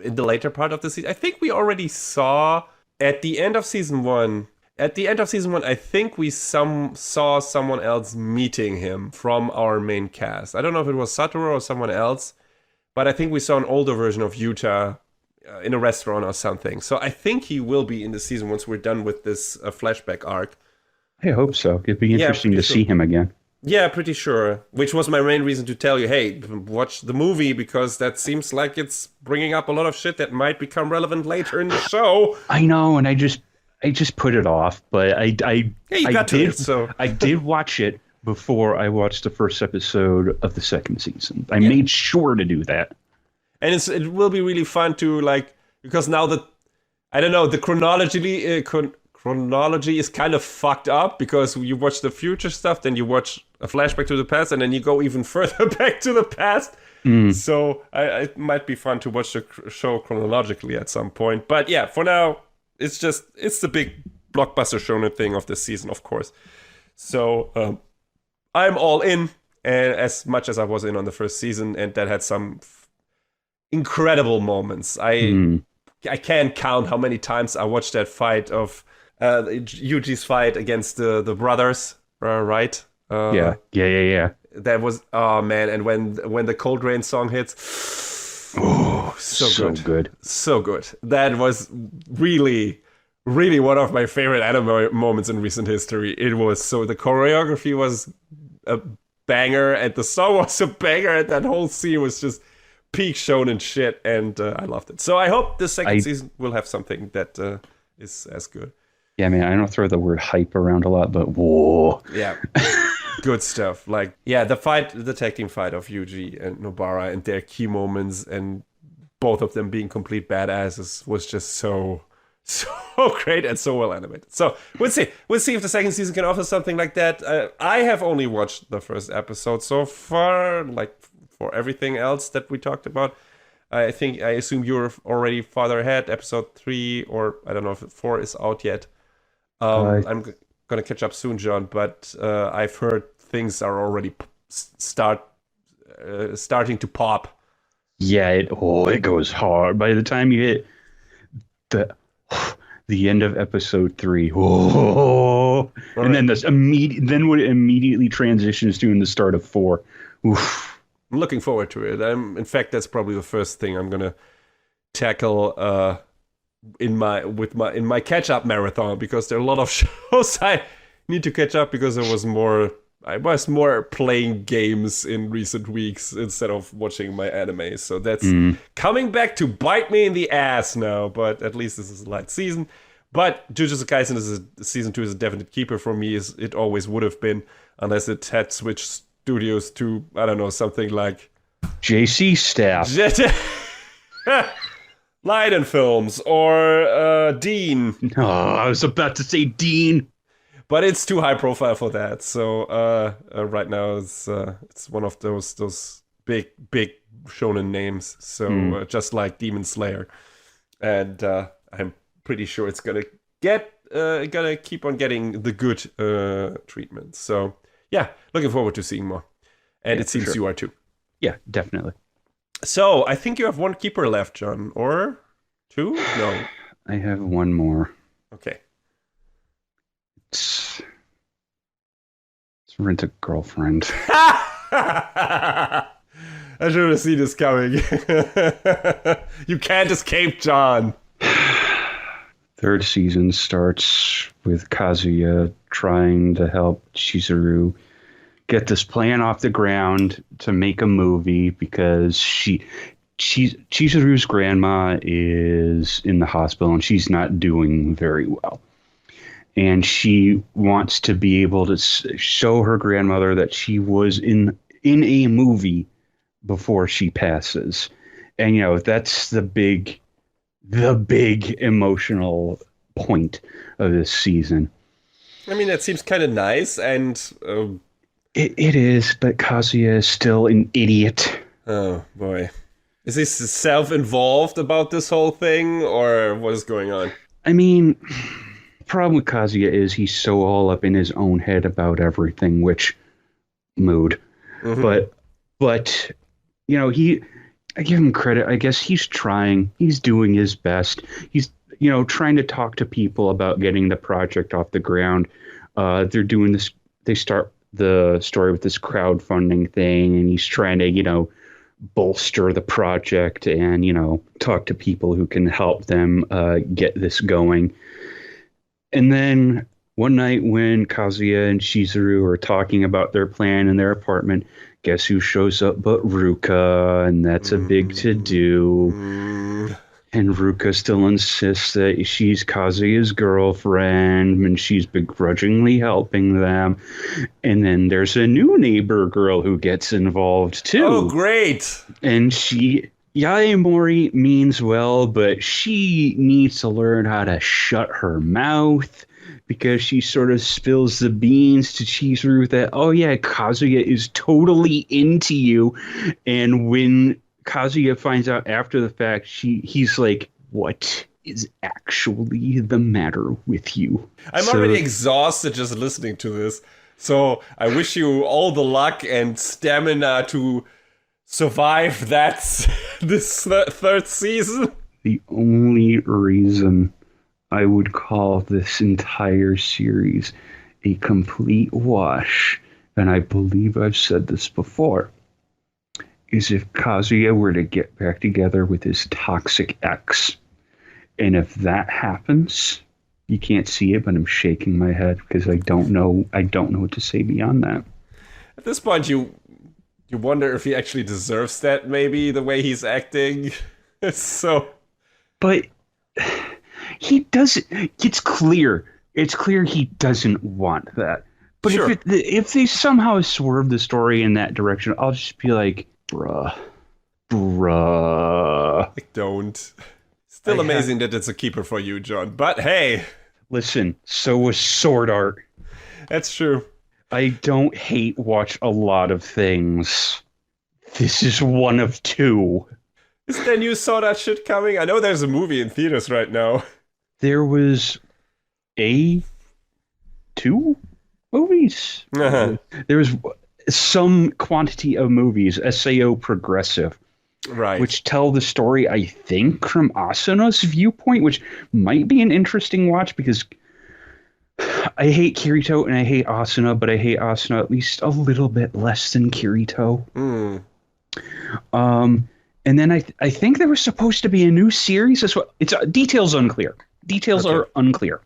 in the later part of the season. I think we already saw at the end of season 1. At the end of season 1, I think we saw someone else meeting him from our main cast. I don't know if it was Satoru or someone else, but I think we saw an older version of Yuta in a restaurant or something. So I think he will be in the season once we're done with this flashback arc. I hope so. It'd be interesting to see him again. Yeah, pretty sure. Which was my main reason to tell you, hey, watch the movie, because that seems like it's bringing up a lot of shit that might become relevant later in the show. I know, and I just put it off, but I did watch it before I watched the first episode of the second season. I made sure to do that. And it will be really fun to, like, because now the chronology is kind of fucked up, because you watch the future stuff, then you watch a flashback to the past, and then you go even further back to the past. So it might be fun to watch the show chronologically at some point. But yeah, for now, it's the big blockbuster shonen thing of this season, of course. So I'm all in, and as much as I was in on the first season, and that had some incredible moments. I can't count how many times I watched that fight of Yuji's fight against the brothers, right? Yeah. That was, oh man, and when the Cold Rain song hits, oh, so good. That was really, really one of my favorite anime moments in recent history. It was the choreography was a banger, and the song was a banger, and that whole scene was just peak shonen shit, and I loved it. So I hope the second season will have something that is as good. Yeah, man, I don't throw the word hype around a lot, but whoa. Yeah. Good stuff. Like, yeah, the tag team fight of Yuji and Nobara and their key moments, and both of them being complete badasses, was just so great and so well animated. So we'll see if the second season can offer something like that. I have only watched the first episode so far, like for everything else that we talked about. I assume you're already farther ahead, episode 3, or I don't know if 4 is out yet. I'm gonna catch up soon, John, but I've heard things are already starting to pop. Yeah, it goes hard. By the time you hit the end of episode 3, and then then what it immediately transitions to in the start of 4. Oof. I'm looking forward to it. In fact, that's probably the first thing I'm gonna tackle in my catch up marathon, because there are a lot of shows I need to catch up, because there was more I was more playing games in recent weeks instead of watching my anime. So that's coming back to bite me in the ass now. But at least this is a light season. But Jujutsu Kaisen season 2 is a definite keeper for me, as it always would have been, unless it had switched studios to, I don't know, something like JC Staff. Leiden Films or Dean. Oh, I was about to say Dean. But it's too high profile for that. So right now it's one of those big shonen names. So just like Demon Slayer, and I'm pretty sure it's gonna keep on getting the good treatment. So yeah, looking forward to seeing more. And it seems you are too. Yeah, definitely. So I think you have one keeper left, John, or two? No, I have one more. Okay. It's Rent a Girlfriend. I should have seen this coming. You can't escape, John. Third season starts with Kazuya trying to help Chizuru get this plan off the ground to make a movie because Chizuru's grandma is in the hospital and she's not doing very well. And she wants to be able to show her grandmother that she was in a movie before she passes. And, you know, that's the big emotional point of this season. I mean, that seems kind of nice, and it is, but Kazuya is still an idiot. Oh boy, is he self-involved about this whole thing, or what is going on? I mean, the problem with Kazuya is he's so all up in his own head about everything, which mood. Mm-hmm. But you know, I give him credit. I guess he's trying. He's doing his best. He's, you know, trying to talk to people about getting the project off the ground. They're doing this. They start the story with this crowdfunding thing, and he's trying to, you know, bolster the project and, you know, talk to people who can help them get this going. And then one night when Kazuya and Chizuru are talking about their plan in their apartment, guess who shows up but Ruka, and that's a big to-do. And Ruka still insists that she's Kazuya's girlfriend, and she's begrudgingly helping them. And then there's a new neighbor girl who gets involved, too. Oh, great! And Yaemori means well, but she needs to learn how to shut her mouth, because she sort of spills the beans to Chizuru that, oh yeah, Kazuya is totally into you. And when Kazuya finds out after the fact, he's like, what is actually the matter with you? I'm already exhausted just listening to this. So I wish you all the luck and stamina to survive this third season. The only reason I would call this entire series a complete wash, and I believe I've said this before, is if Kazuya were to get back together with his toxic ex. And if that happens, you can't see it, but I'm shaking my head because I don't know what to say beyond that. At this point, you wonder if he actually deserves that, maybe, the way he's acting. But he doesn't. It's clear he doesn't want that. But sure, if they somehow swerve the story in that direction, I'll just be like, bruh. Like, don't. Still amazing that it's a keeper for you, John. But hey. Listen, so was Sword Art. That's true. I don't watch a lot of things. This is one of two. Is there new Sword Art shit coming? I know there's a movie in theaters right now. There was two movies. Uh-huh. There was some quantity of movies, SAO Progressive, right, which tell the story, I think, from Asuna's viewpoint, which might be an interesting watch because I hate Kirito and I hate Asuna, but I hate Asuna at least a little bit less than Kirito. And then I think there was supposed to be a new series as well. It's details unclear. Details are unclear.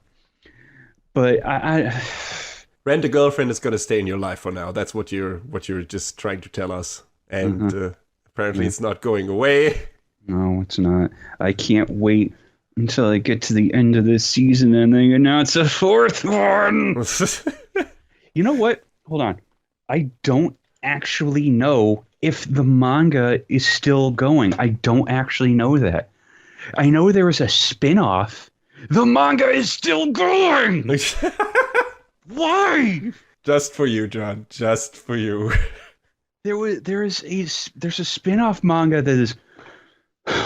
But Rent a girlfriend is gonna stay in your life for now. That's what you're just trying to tell us. And apparently it's not going away. No, it's not. I can't wait until I get to the end of this season and they announce a fourth one. You know what? Hold on. I don't actually know if the manga is still going. I don't actually know that. I know there was a spin-off. The manga is still going! Why? Just for you, John. Just for you. There's a spin-off manga that is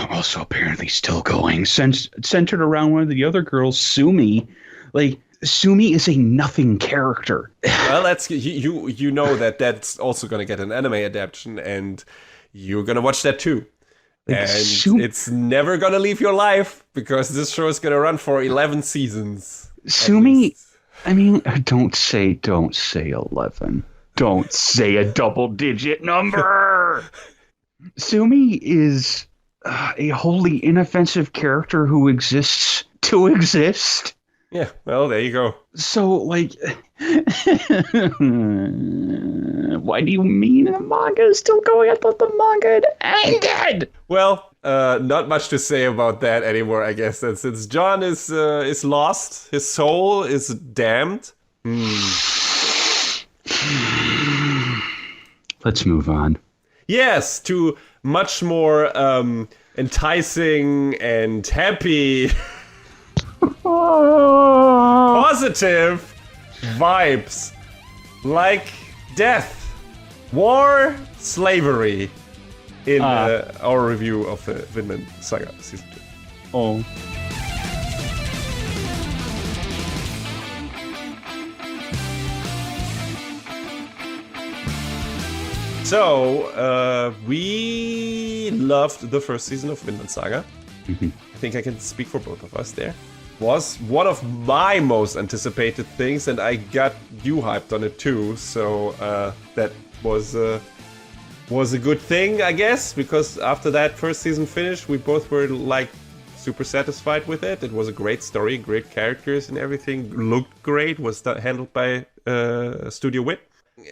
also apparently still going, centered around one of the other girls, Sumi. Like, Sumi is a nothing character. Well, that's you know that's also gonna get an anime adaptation, and you're gonna watch that too. Like, and it's never gonna leave your life because this show is gonna run for 11 seasons. Sumi, I mean, don't say 11. Don't say a double-digit number. Sumi is a wholly inoffensive character who exists to exist. Yeah, well, there you go. So, like, why do you mean the manga is still going? I thought the manga had ended. Well, not much to say about that anymore, I guess. And since John is lost, his soul is damned. Let's move on. Yes, to much more enticing and happy, positive vibes like death, war, slavery in our review of the Vinland Saga Season 2. Oh. So, we loved the first season of Vinland Saga. I think I can speak for both of us there. Was one of my most anticipated things, and I got you hyped on it too. So that was a good thing, I guess, because after that first season finished, we both were like super satisfied with it. It was a great story, great characters, and everything looked great. Was handled by Studio Wit.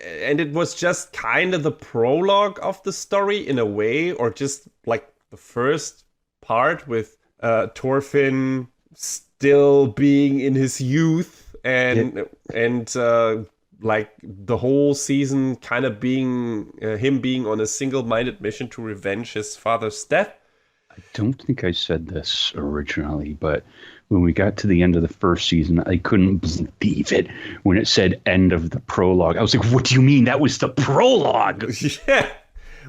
And it was just kind of the prologue of the story in a way, or just like the first part with Thorfinn still being in his youth and like the whole season kind of being him being on a single-minded mission to revenge his father's death. I don't think I said this originally, but when we got to the end of the first season, I couldn't believe it when it said end of the prologue. I was like, what do you mean? That was the prologue? Yeah.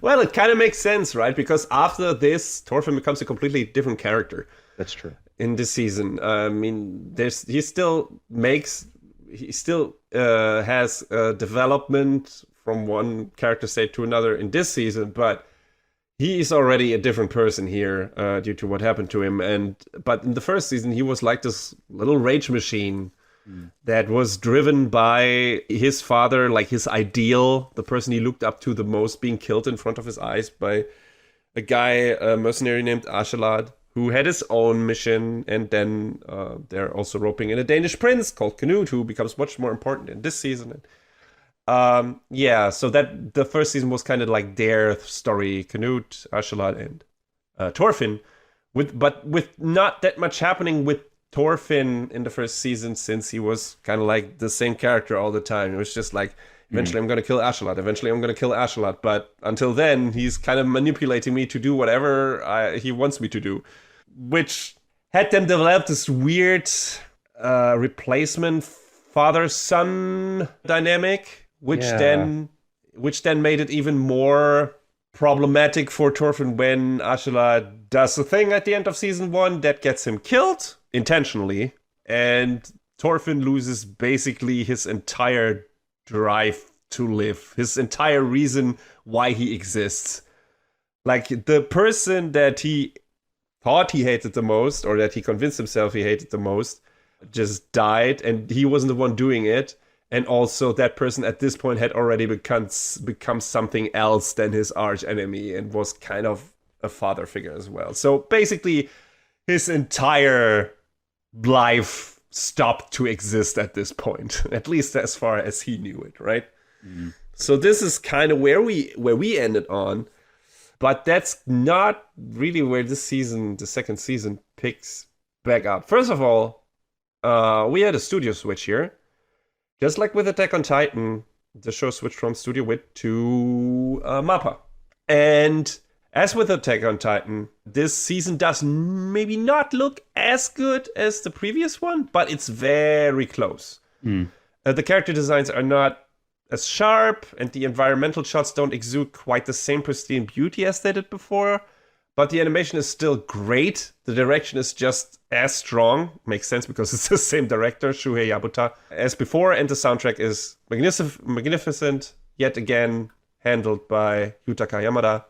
Well, it kind of makes sense, right? Because after this, Thorfinn becomes a completely different character. That's true. In this season. I mean, he still has development from one character state to another in this season, but he is already a different person here due to what happened to him. But in the first season, he was like this little rage machine that was driven by his father, like his ideal, the person he looked up to the most, being killed in front of his eyes by a guy, a mercenary named Askeladd, who had his own mission. And then they're also roping in a Danish prince called Canute, who becomes much more important in this season. So that the first season was kind of like their story, Canute, Askeladd, and Thorfinn, but with not that much happening with Thorfinn in the first season, since he was kind of like the same character all the time. It was just like, eventually I'm going to kill Askeladd, eventually I'm going to kill Askeladd, but until then, he's kind of manipulating me to do whatever he wants me to do, which had them develop this weird replacement father-son dynamic, which then made it even more problematic for Thorfinn when Askeladd does a thing at the end of season 1 that gets him killed intentionally, and Thorfinn loses basically his entire drive to live, his entire reason why he exists. Like, the person that he thought he hated the most, or that he convinced himself he hated the most, just died, and he wasn't the one doing it. And also that person at this point had already become something else than his arch enemy, and was kind of a father figure as well. So basically his entire life stopped to exist at this point, at least as far as he knew it, right? So this is kind of where we ended on, but that's not really where this season, the second season, picks back up. First of all, we had a studio switch here. Just like with Attack on Titan, the show switched from Studio Wit to MAPPA. And as with Attack on Titan, this season does maybe not look as good as the previous one, but it's very close. The character designs are not as sharp, and the environmental shots don't exude quite the same pristine beauty as they did before. But the animation is still great. The direction is just as strong. Makes sense because it's the same director, Shuhei Yabuta, as before. And the soundtrack is magnificent, yet again handled by Yutaka Yamada.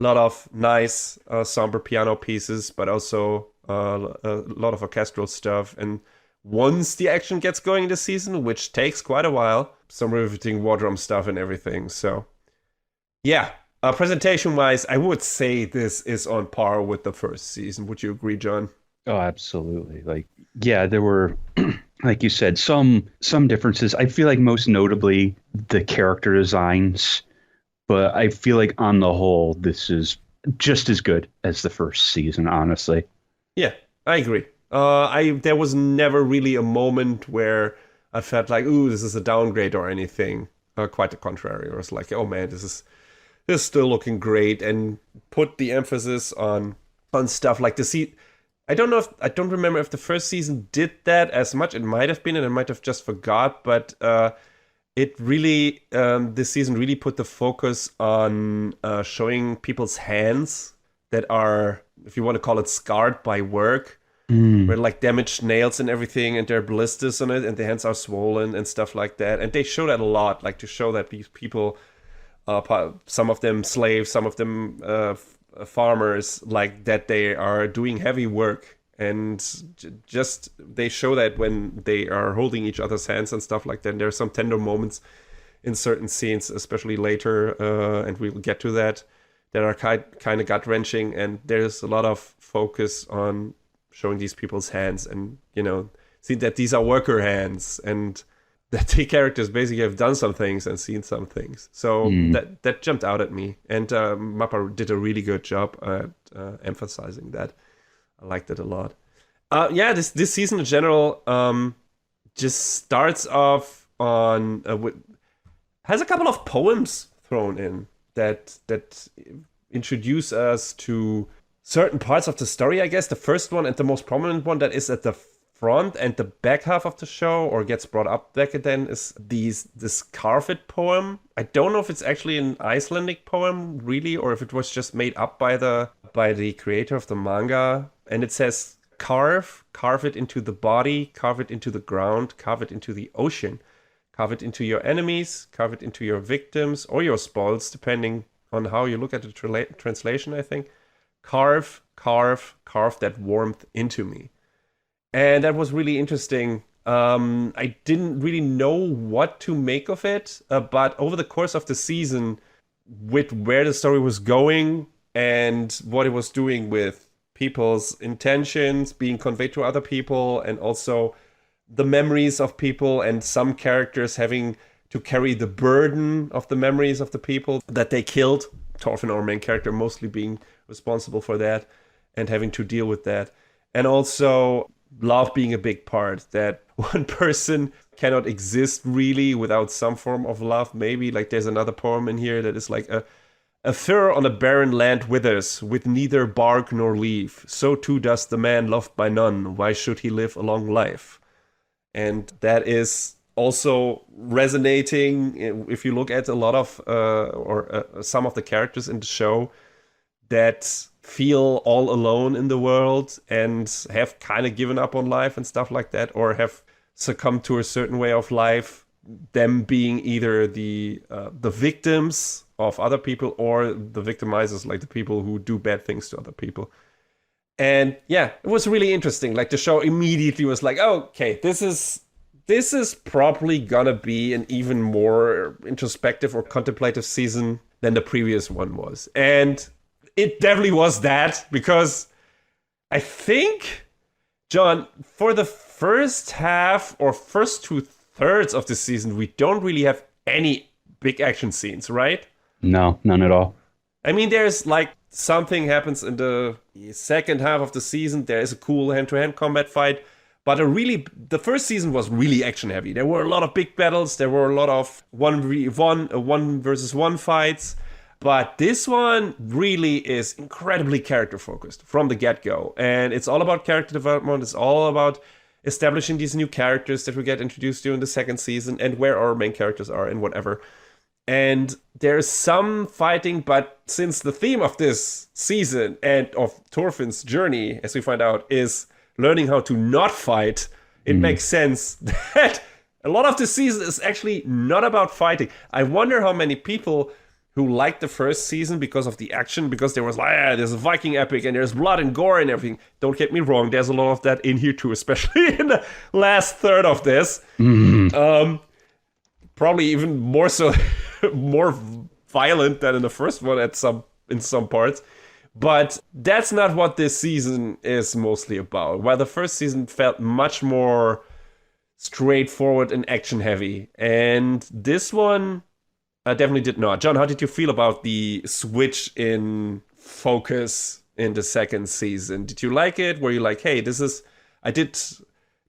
A lot of nice somber piano pieces, but also a lot of orchestral stuff. And once the action gets going this season, which takes quite a while, some riveting war drum stuff and everything. So, yeah. Presentation-wise, I would say this is on par with the first season. Would you agree, John? Oh, absolutely. Like, yeah, there were, like you said, some differences. I feel like most notably the character designs, but I feel like on the whole, this is just as good as the first season, honestly. Yeah, I agree. There was never really a moment where I felt like, ooh, this is a downgrade or anything. Quite the contrary. It was like, oh man, this is still looking great, and put the emphasis on stuff like I don't remember if the first season did that as much. It might have been, and I might have just forgot, but it really, this season really put the focus on showing people's hands that are, if you want to call it, scarred by work, where like damaged nails and everything, and there are blisters on it, and the hands are swollen and stuff like that. And they show that a lot, like to show that these people, some of them slaves, some of them farmers, like that they are doing heavy work, and just they show that when they are holding each other's hands and stuff like that. And there are some tender moments in certain scenes, especially later, and we'll get to that are kind of gut-wrenching, and there's a lot of focus on showing these people's hands, and see that these are worker hands, and that the characters basically have done some things and seen some things. So that jumped out at me. And MAPPA did a really good job at emphasizing that. I liked it a lot. This season in general just starts off on... has a couple of poems thrown in that introduce us to certain parts of the story, I guess. The first one and the most prominent one that is at the front and the back half of the show, or gets brought up back again, is this Carved poem. I don't know if it's actually an Icelandic poem really, or if it was just made up by the creator of the manga. And it says, carve it into the body, carve it into the ground, carve it into the ocean, carve it into your enemies, carve it into your victims or your spoils, depending on how you look at the translation, I think. Carve that warmth into me. And that was really interesting. I didn't really know what to make of it, but over the course of the season, with where the story was going and what it was doing with people's intentions being conveyed to other people, and also the memories of people, and some characters having to carry the burden of the memories of the people that they killed, Thorfinn, our main character, mostly being responsible for that and having to deal with that. And also love being a big part, that one person cannot exist really without some form of love. Maybe like there's another poem in here that is like a fir on a barren land withers with neither bark nor leaf, so too does the man loved by none, why should he live a long life? And that is also resonating if you look at a lot of some of the characters in the show that feel all alone in the world and have kind of given up on life and stuff like that, or have succumbed to a certain way of life, them being either the victims of other people or the victimizers, like the people who do bad things to other people. And yeah, it was really interesting. Like the show immediately was like, oh, okay, this is probably gonna be an even more introspective or contemplative season than the previous one was. And it definitely was that, because I think, John, for the first half or first 2/3 of the season, we don't really have any big action scenes, right? No, none at all. I mean, there's like something happens in the second half of the season. There is a cool hand-to-hand combat fight. But the first season was really action heavy. There were a lot of big battles. There were a lot of one versus one fights. But this one really is incredibly character focused from the get-go. And it's all about character development. It's all about establishing these new characters that we get introduced to in the second season and where our main characters are and whatever. And there's some fighting, but since the theme of this season and of Thorfinn's journey, as we find out, is learning how to not fight, it makes sense that a lot of the season is actually not about fighting. I wonder how many people who liked the first season because of the action, because there was like, there's a Viking epic and there's blood and gore and everything. Don't get me wrong, there's a lot of that in here too, especially in the last third of this. Probably even more so, more violent than in the first one in some parts. But that's not what this season is mostly about. While the first season felt much more straightforward and action heavy. And this one definitely did not. John, how did you feel about the switch in focus in the second season? Did you like it? Were you like, hey, I did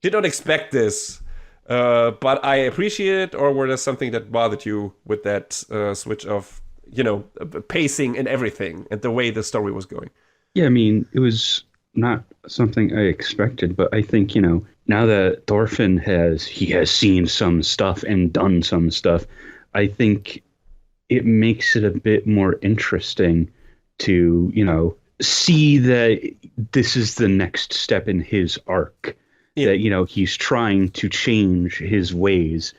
not expect this, but I appreciate it? Or were there something that bothered you with that switch of pacing and everything and the way the story was going? Yeah, I mean, it was not something I expected, but I think, now that Thorfinn has seen some stuff and done some stuff, I think it makes it a bit more interesting to, see that this is the next step in his arc. Yeah. That, he's trying to change his ways,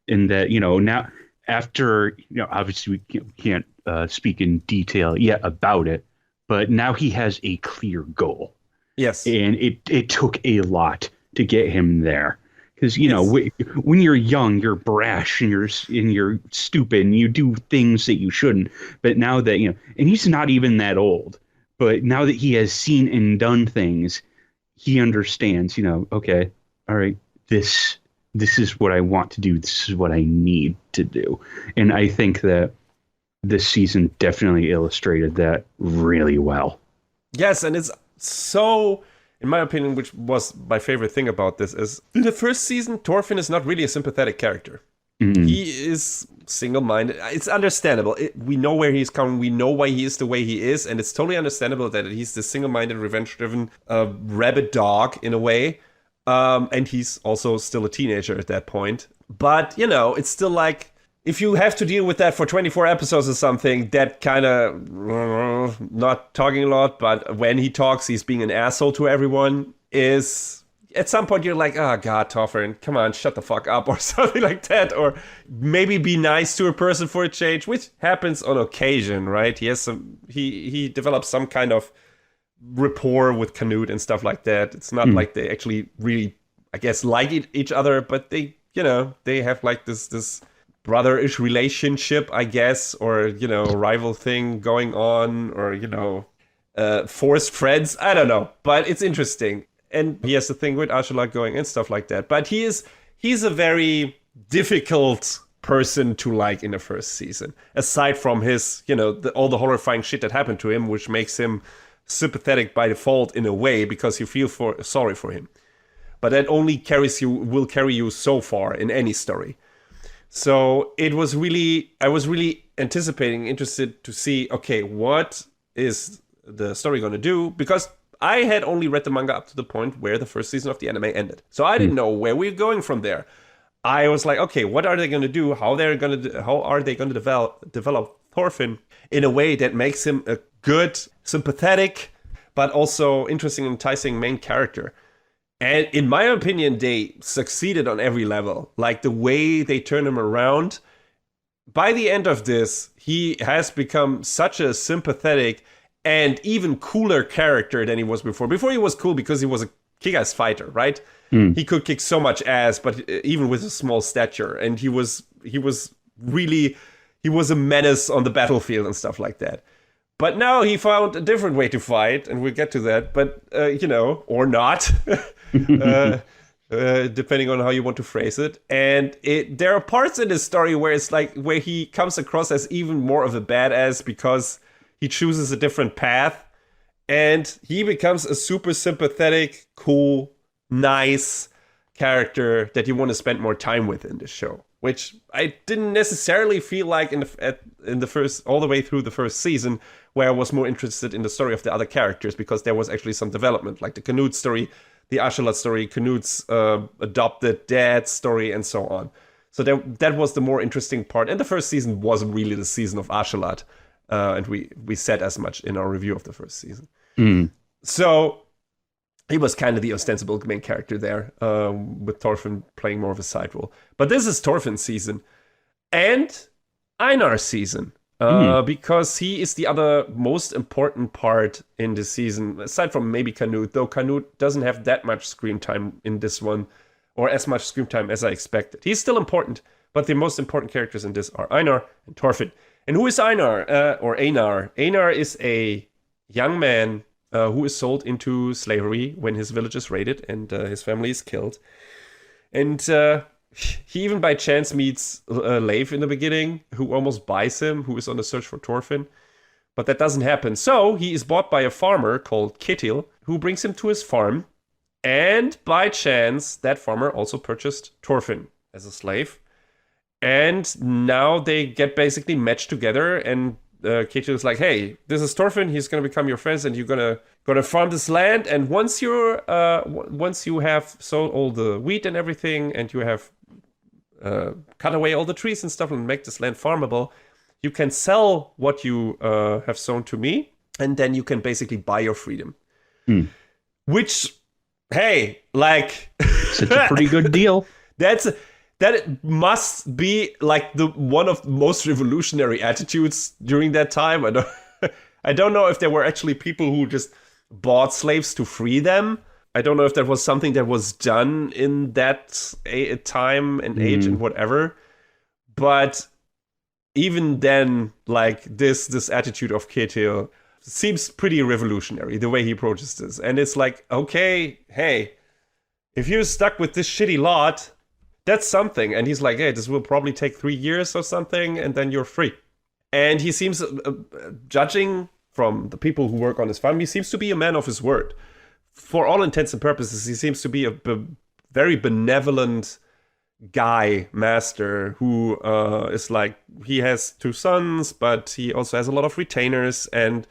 and that, now after, obviously we can't speak in detail yet about it, but now he has a clear goal. Yes. And it took a lot to get him there. Because, when you're young, you're brash and you're stupid and you do things that you shouldn't. But now that, and he's not even that old, but now that he has seen and done things, he understands, okay, all right, this is what I want to do. This is what I need to do. And I think that this season definitely illustrated that really well. Yes, and it's so, in my opinion, which was my favorite thing about this, is in the first season, Thorfinn is not really a sympathetic character. Mm-hmm. He is single-minded. It's understandable. We know where he's coming. We know why he is the way he is. And it's totally understandable that he's this single-minded, revenge-driven rabid dog in a way. And he's also still a teenager at that point. But, it's still like, if you have to deal with that for 24 episodes or something, that kind of, not talking a lot, but when he talks, he's being an asshole to everyone, is, at some point you're like, oh God, Thorfinn, come on, shut the fuck up, or something like that. Or maybe be nice to a person for a change, which happens on occasion, right? He develops some kind of rapport with Canute and stuff like that. It's not like they actually really, I guess, like each other, but they have like this brother-ish relationship, I guess, or, rival thing going on, or, forced friends. I don't know, but it's interesting. And he has the thing with Ashila going and stuff like that. But he's a very difficult person to like in the first season, aside from his, all the horrifying shit that happened to him, which makes him sympathetic by default in a way, because you feel sorry for him. But that only will carry you so far in any story. So I was really interested to see, okay, what is the story going to do? Because I had only read the manga up to the point where the first season of the anime ended. So I didn't know where we were going from there. I was like, okay, what are they going to do? How are they going to develop Thorfinn in a way that makes him a good, sympathetic, but also interesting and enticing main character? And in my opinion, they succeeded on every level. Like the way they turn him around. By the end of this, he has become such a sympathetic and even cooler character than he was before. Before he was cool because he was a kick-ass fighter, right? He could kick so much ass, but even with a small stature. And he was a menace on the battlefield and stuff like that. But now he found a different way to fight, and we'll get to that. But, or not. depending on how you want to phrase it. And there are parts in this story where it's like where he comes across as even more of a badass because he chooses a different path, and he becomes a super sympathetic, cool, nice character that you want to spend more time with in this show, which I didn't necessarily feel like in the first, all the way through the first season, where I was more interested in the story of the other characters because there was actually some development, like the Canute story, the Ashalat story, Canute's adopted dad story, and so on. So that was the more interesting part. And the first season wasn't really the season of Ashalat, and we said as much in our review of the first season. So he was kind of the ostensible main character there, with Thorfinn playing more of a side role. But this is Thorfinn's season and Einar's season, because he is the other most important part in this season, aside from maybe Canute, though Canute doesn't have that much screen time in this one, or as much screen time as I expected. He's still important, but the most important characters in this are Einar and Thorfinn. And who is Einar, or Einar? Einar is a young man who is sold into slavery when his village is raided and his family is killed. And he even by chance meets Leif in the beginning, who almost buys him, who is on the search for Thorfinn. But that doesn't happen. So he is bought by a farmer called Ketil, who brings him to his farm. And by chance, that farmer also purchased Thorfinn as a slave. And now they get basically matched together, and Ketil is like, hey, this is Thorfinn, he's gonna become your friend, and you're gonna farm this land, and once you have sold all the wheat and everything, and you have cut away all the trees and stuff and make this land farmable, you can sell what you have sown to me, and then you can basically buy your freedom. Which, hey, like it's a pretty good deal. That must be like the one of the most revolutionary attitudes during that time. I don't know if there were actually people who just bought slaves to free them. I don't know if that was something that was done in that time and age and whatever. But even then, like this attitude of Ketil seems pretty revolutionary, the way he approaches this. And it's like, okay, hey, if you're stuck with this shitty lot, that's something. And he's like, hey, this will probably take 3 years or something, and then you're free. And he seems, judging from the people who work on his farm, he seems to be a man of his word. For all intents and purposes, he seems to be a very benevolent guy, master, who is like, he has 2 sons, but he also has a lot of retainers, and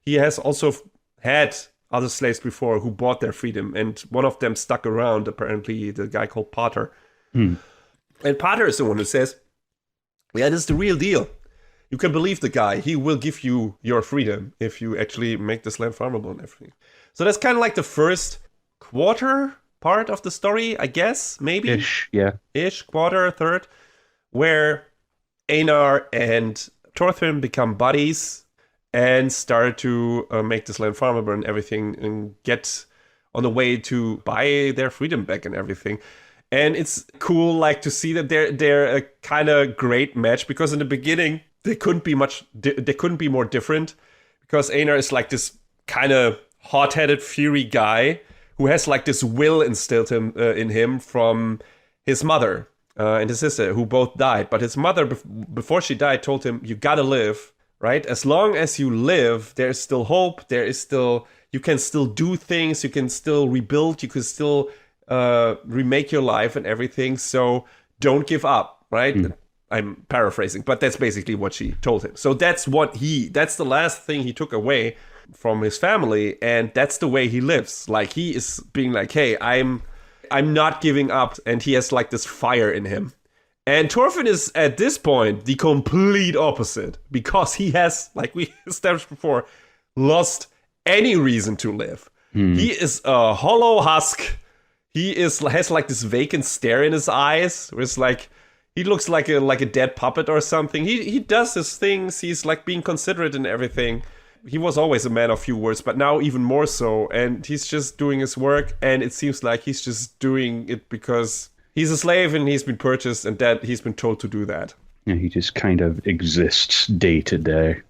he has also had other slaves before who bought their freedom, and one of them stuck around, apparently, the guy called Pater. And Pater is the one who says, yeah, this is the real deal. You can believe the guy. He will give you your freedom if you actually make this land farmable and everything. So that's kind of like the first quarter part of the story, I guess, maybe? Ish, yeah. Ish, quarter, third, where Einar and Thorfinn become buddies and start to make this land farmable and everything, and get on the way to buy their freedom back and everything. And it's cool, like, to see that they're a kind of great match, because in the beginning they couldn't be more different, because Einar is like this kind of hot-headed fury guy who has like this will instilled in him from his mother and his sister, who both died. But his mother, before she died, told him, you gotta live, right? As long as you live, there is still hope. You can still do things. You can still rebuild. You can still remake your life and everything. So don't give up, right? I'm paraphrasing, but that's basically what she told him. So that's the last thing he took away from his family, and that's the way he lives. Like, he is being like, hey, I'm not giving up, and he has like this fire in him. And Thorfinn is at this point the complete opposite, because he has, like we established before, lost any reason to live. He is a hollow husk. He has like this vacant stare in his eyes, where it's like he looks like a dead puppet or something. He does his things. He's like being considerate and everything. He was always a man of few words, but now even more so. And he's just doing his work, and it seems like he's just doing it because he's a slave and he's been purchased, and that he's been told to do that. Yeah, he just kind of exists day to day.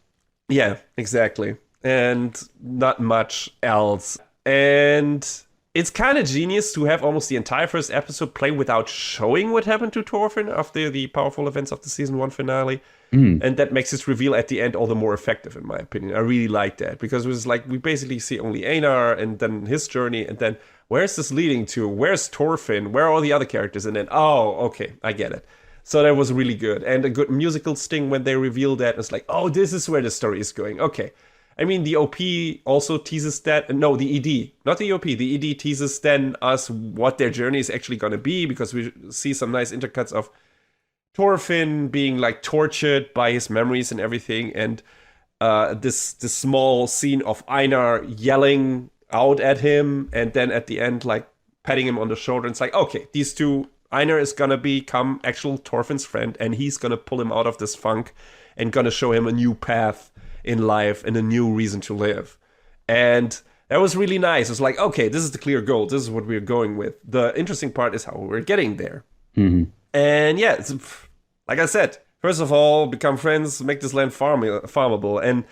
Yeah, exactly. And not much else. And it's kind of genius to have almost the entire first episode play without showing what happened to Thorfinn after the powerful events of the season 1 finale. And that makes his reveal at the end all the more effective, in my opinion. I really like that, because it was like we basically see only Einar and then his journey, and then where's this leading to? Where's Thorfinn? Where are all the other characters? And then, oh, okay, I get it. So that was really good. And a good musical sting when they revealed that. It's like, oh, this is where the story is going. Okay. I mean, the OP also teases that. No, the ED, not the OP. The ED teases then us what their journey is actually going to be, because we see some nice intercuts of Thorfinn being like tortured by his memories and everything. And this small scene of Einar yelling out at him. And then at the end, like patting him on the shoulder. And it's like, okay, these two, Einar is going to become actual Thorfinn's friend. And he's going to pull him out of this funk and going to show him a new path in life and a new reason to live. And that was really nice. It's like, okay, this is the clear goal. This is what we're going with. The interesting part is how we're getting there. And yeah, it's, like I said, first of all, become friends, make this land farmable. And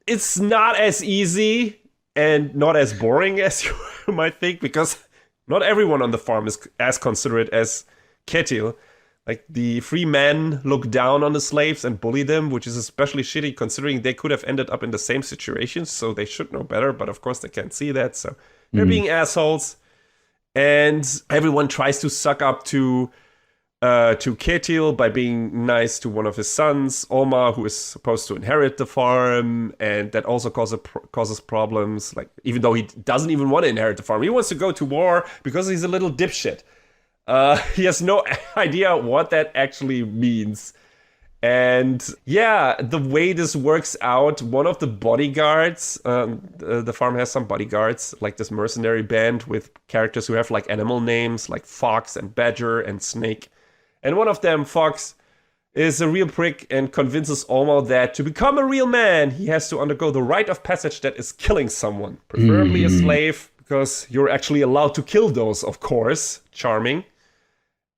it's not as easy and not as boring as you might think, because not everyone on the farm is as considerate as Ketil. Like, the free men look down on the slaves and bully them, which is especially shitty considering they could have ended up in the same situation, so they should know better, but of course they can't see that, so they're being assholes. And everyone tries to suck up to Ketil by being nice to one of his sons, Oma, who is supposed to inherit the farm, and that also causes problems. Like, even though he doesn't even want to inherit the farm, he wants to go to war because he's a little dipshit. He has no idea what that actually means. And yeah, the way this works out, one of the bodyguards, the farm has some bodyguards, like this mercenary band with characters who have like animal names, like Fox and Badger and Snake. And one of them, Fox, is a real prick and convinces Olmo that to become a real man, he has to undergo the rite of passage that is killing someone, preferably a slave, because you're actually allowed to kill those, of course. Charming.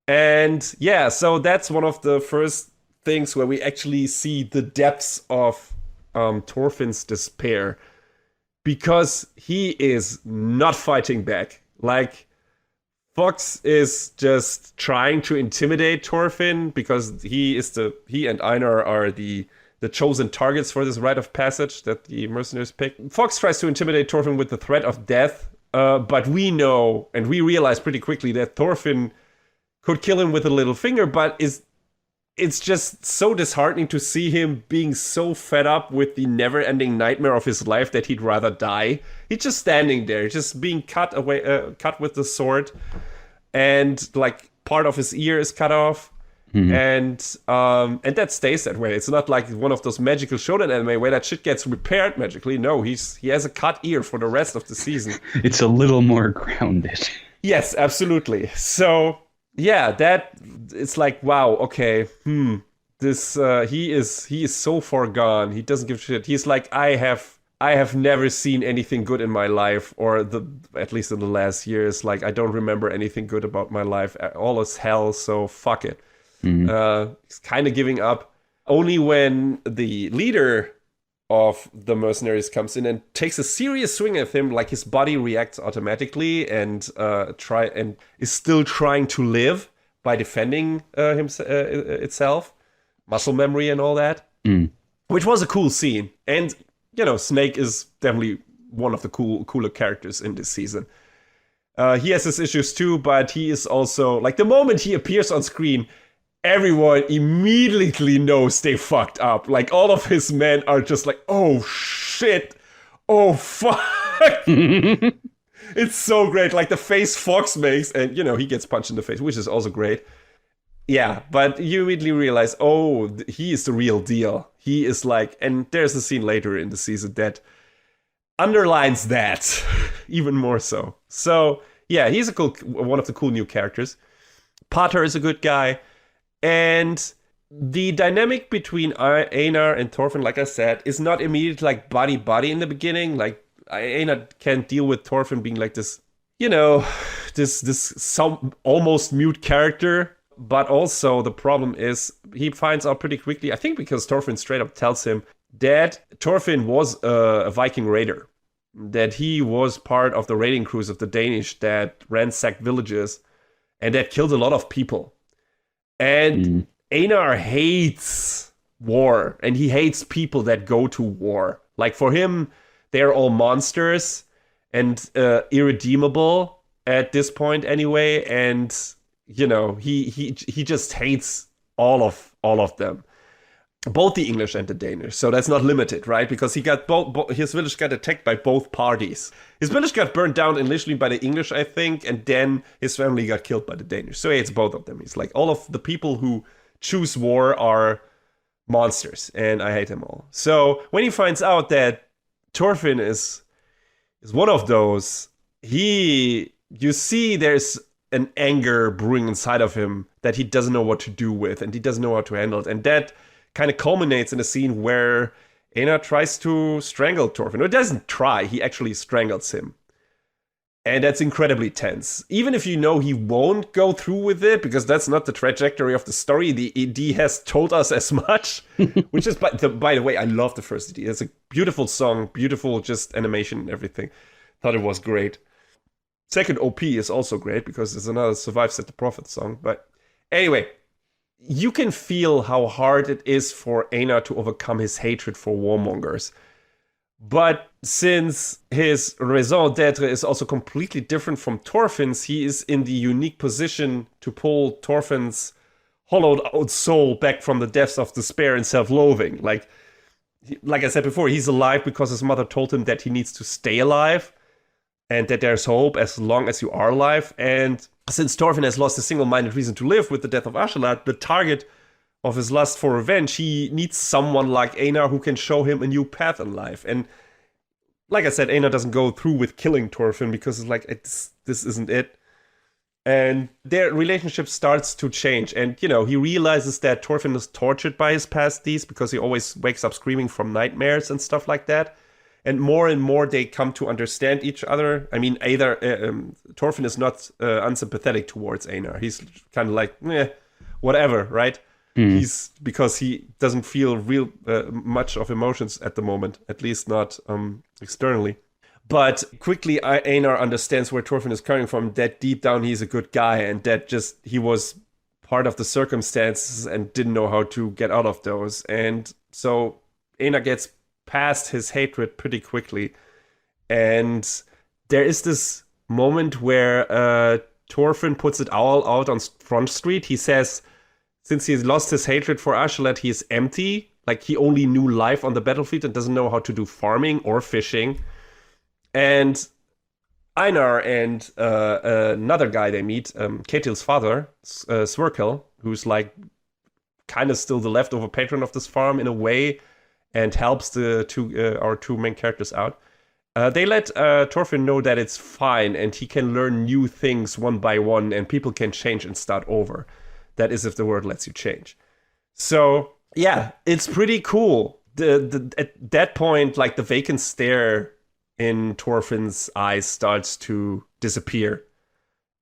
And yeah, so that's one of the first things where we actually see the depths of Thorfinn's despair, because he is not fighting back. Like, Fox is just trying to intimidate Thorfinn because he and Einar are the chosen targets for this rite of passage that the mercenaries pick. Fox tries to intimidate Thorfinn with the threat of death, but we know and we realize pretty quickly that Thorfinn could kill him with a little finger, but it's just so disheartening to see him being so fed up with the never-ending nightmare of his life that he'd rather die. He's just standing there, just being cut with the sword, and like part of his ear is cut off, and that stays that way. It's not like one of those magical shonen anime where that shit gets repaired magically. No, he has a cut ear for the rest of the season. It's a little more grounded. Yes, absolutely. So. Yeah, that it's like, wow, okay, this he is so far gone. He doesn't give a shit. He's like, I have never seen anything good in my life, or at least in the last years. Like, I don't remember anything good about my life. All is hell, so fuck it. He's kind of giving up. Only when the leader of the mercenaries comes in and takes a serious swing at him, like his body reacts automatically and is still trying to live by defending itself, muscle memory and all that, which was a cool scene. And you know, Snake is definitely one of the cooler characters in this season. He has his issues too, but he is also like, the moment he appears on screen, everyone immediately knows they fucked up. Like, all of his men are just like, oh shit, oh fuck. It's so great. Like, the face Fox makes, and you know, he gets punched in the face, which is also great. Yeah, but you immediately realize, oh, he is the real deal. He is like, and there's a scene later in the season that underlines that even more so. So yeah, he's one of the cool new characters. Potter is a good guy. And the dynamic between Einar and Thorfinn, like I said, is not immediately like buddy in the beginning. Like, Einar can't deal with Thorfinn being like this, you know, this some almost mute character. But also the problem is he finds out pretty quickly, I think because Thorfinn straight up tells him that Thorfinn was a Viking raider. that he was part of the raiding crews of the Danish that ransacked villages and that killed a lot of people. And Einar hates war, and he hates people that go to war. Like, for him, they're all monsters and irredeemable at this point anyway, and he just hates all of them, both the English and the Danish. So that's not limited, right? Because he got his village got attacked by both parties. His village got burned down initially by the English, I think, and then his family got killed by the Danish. So he hates both of them. He's like, all of the people who choose war are monsters, and I hate them all. So when he finds out that Thorfinn is one of those, you see there's an anger brewing inside of him that he doesn't know what to do with, and he doesn't know how to handle it. And that kind of culminates in a scene where Einar tries to strangle Thorfinn. Or doesn't try, he actually strangles him. And that's incredibly tense. Even if you know he won't go through with it, because that's not the trajectory of the story, the ED has told us as much. Which is, by the way, I love the first ED. It's a beautiful song, beautiful just animation and everything. Thought it was great. Second OP is also great, because it's another Survive Set the Prophet song. But anyway, you can feel how hard it is for Einar to overcome his hatred for warmongers. But since his raison d'etre is also completely different from Thorfinn's, he is in the unique position to pull Thorfinn's hollowed out soul back from the depths of despair and self-loathing. Like I said before, he's alive because his mother told him that he needs to stay alive and that there's hope as long as you are alive. And since Thorfinn has lost a single-minded reason to live with the death of Askeladd, the target of his lust for revenge, he needs someone like Einar who can show him a new path in life. And like I said, Einar doesn't go through with killing Thorfinn because it's like, this isn't it. And their relationship starts to change. And, he realizes that Thorfinn is tortured by his past deeds because he always wakes up screaming from nightmares and stuff like that. And more they come to understand each other. I mean, Thorfinn is not unsympathetic towards Einar. He's kind of like, whatever, right? Because he doesn't feel real much of emotions at the moment, at least not externally. But quickly Einar understands where Thorfinn is coming from, that deep down he's a good guy, and that just he was part of the circumstances and didn't know how to get out of those. And so Einar gets past his hatred pretty quickly. And there is this moment where Thorfinn puts it all out on Front Street. He says, since he's lost his hatred for Askeladd, he is empty. Like, he only knew life on the battlefield and doesn't know how to do farming or fishing. And Einar and another guy they meet, Ketil's father, Sverkel, who's like kind of still the leftover patron of this farm in a way, and helps our two main characters out. They let Thorfinn know that it's fine and he can learn new things one by one and people can change and start over. That is, if the world lets you change. So, yeah, it's pretty cool. At that point, like, the vacant stare in Thorfinn's eyes starts to disappear.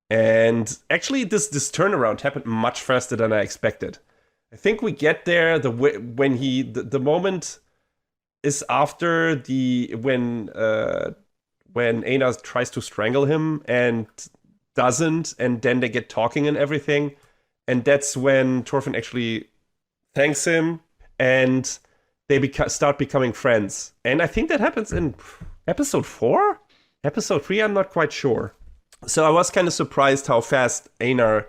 And actually, this turnaround happened much faster than I expected. I think we get there when the moment is after when Einar tries to strangle him and doesn't, and then they get talking and everything. And that's when Thorfinn actually thanks him, and they start becoming friends. And I think that happens in episode 4? Episode 3, I'm not quite sure. So I was kind of surprised how fast Einar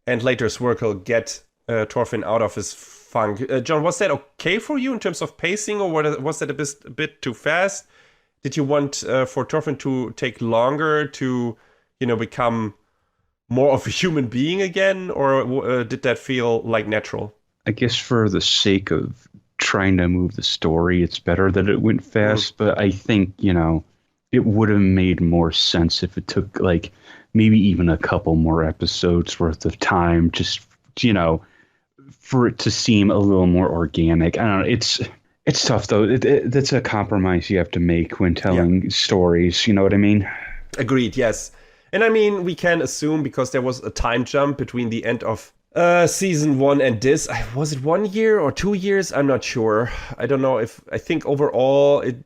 and later Sverkel get Thorfinn out of his funk. John, was that okay for you in terms of pacing, or was that a bit too fast? Did you want for Thorfinn to take longer to, become more of a human being again, or did that feel like natural? I guess for the sake of trying to move the story, it's better that it went fast, but I think, it would have made more sense if it took like maybe even a couple more episodes worth of time, just, for it to seem a little more organic. I don't know. It's tough though. That's a compromise you have to make when telling stories. You know what I mean? Agreed. Yes. And I mean, we can assume, because there was a time jump between the end of season 1 and this. Was it 1 year or 2 years? I'm not sure. I don't know I think overall it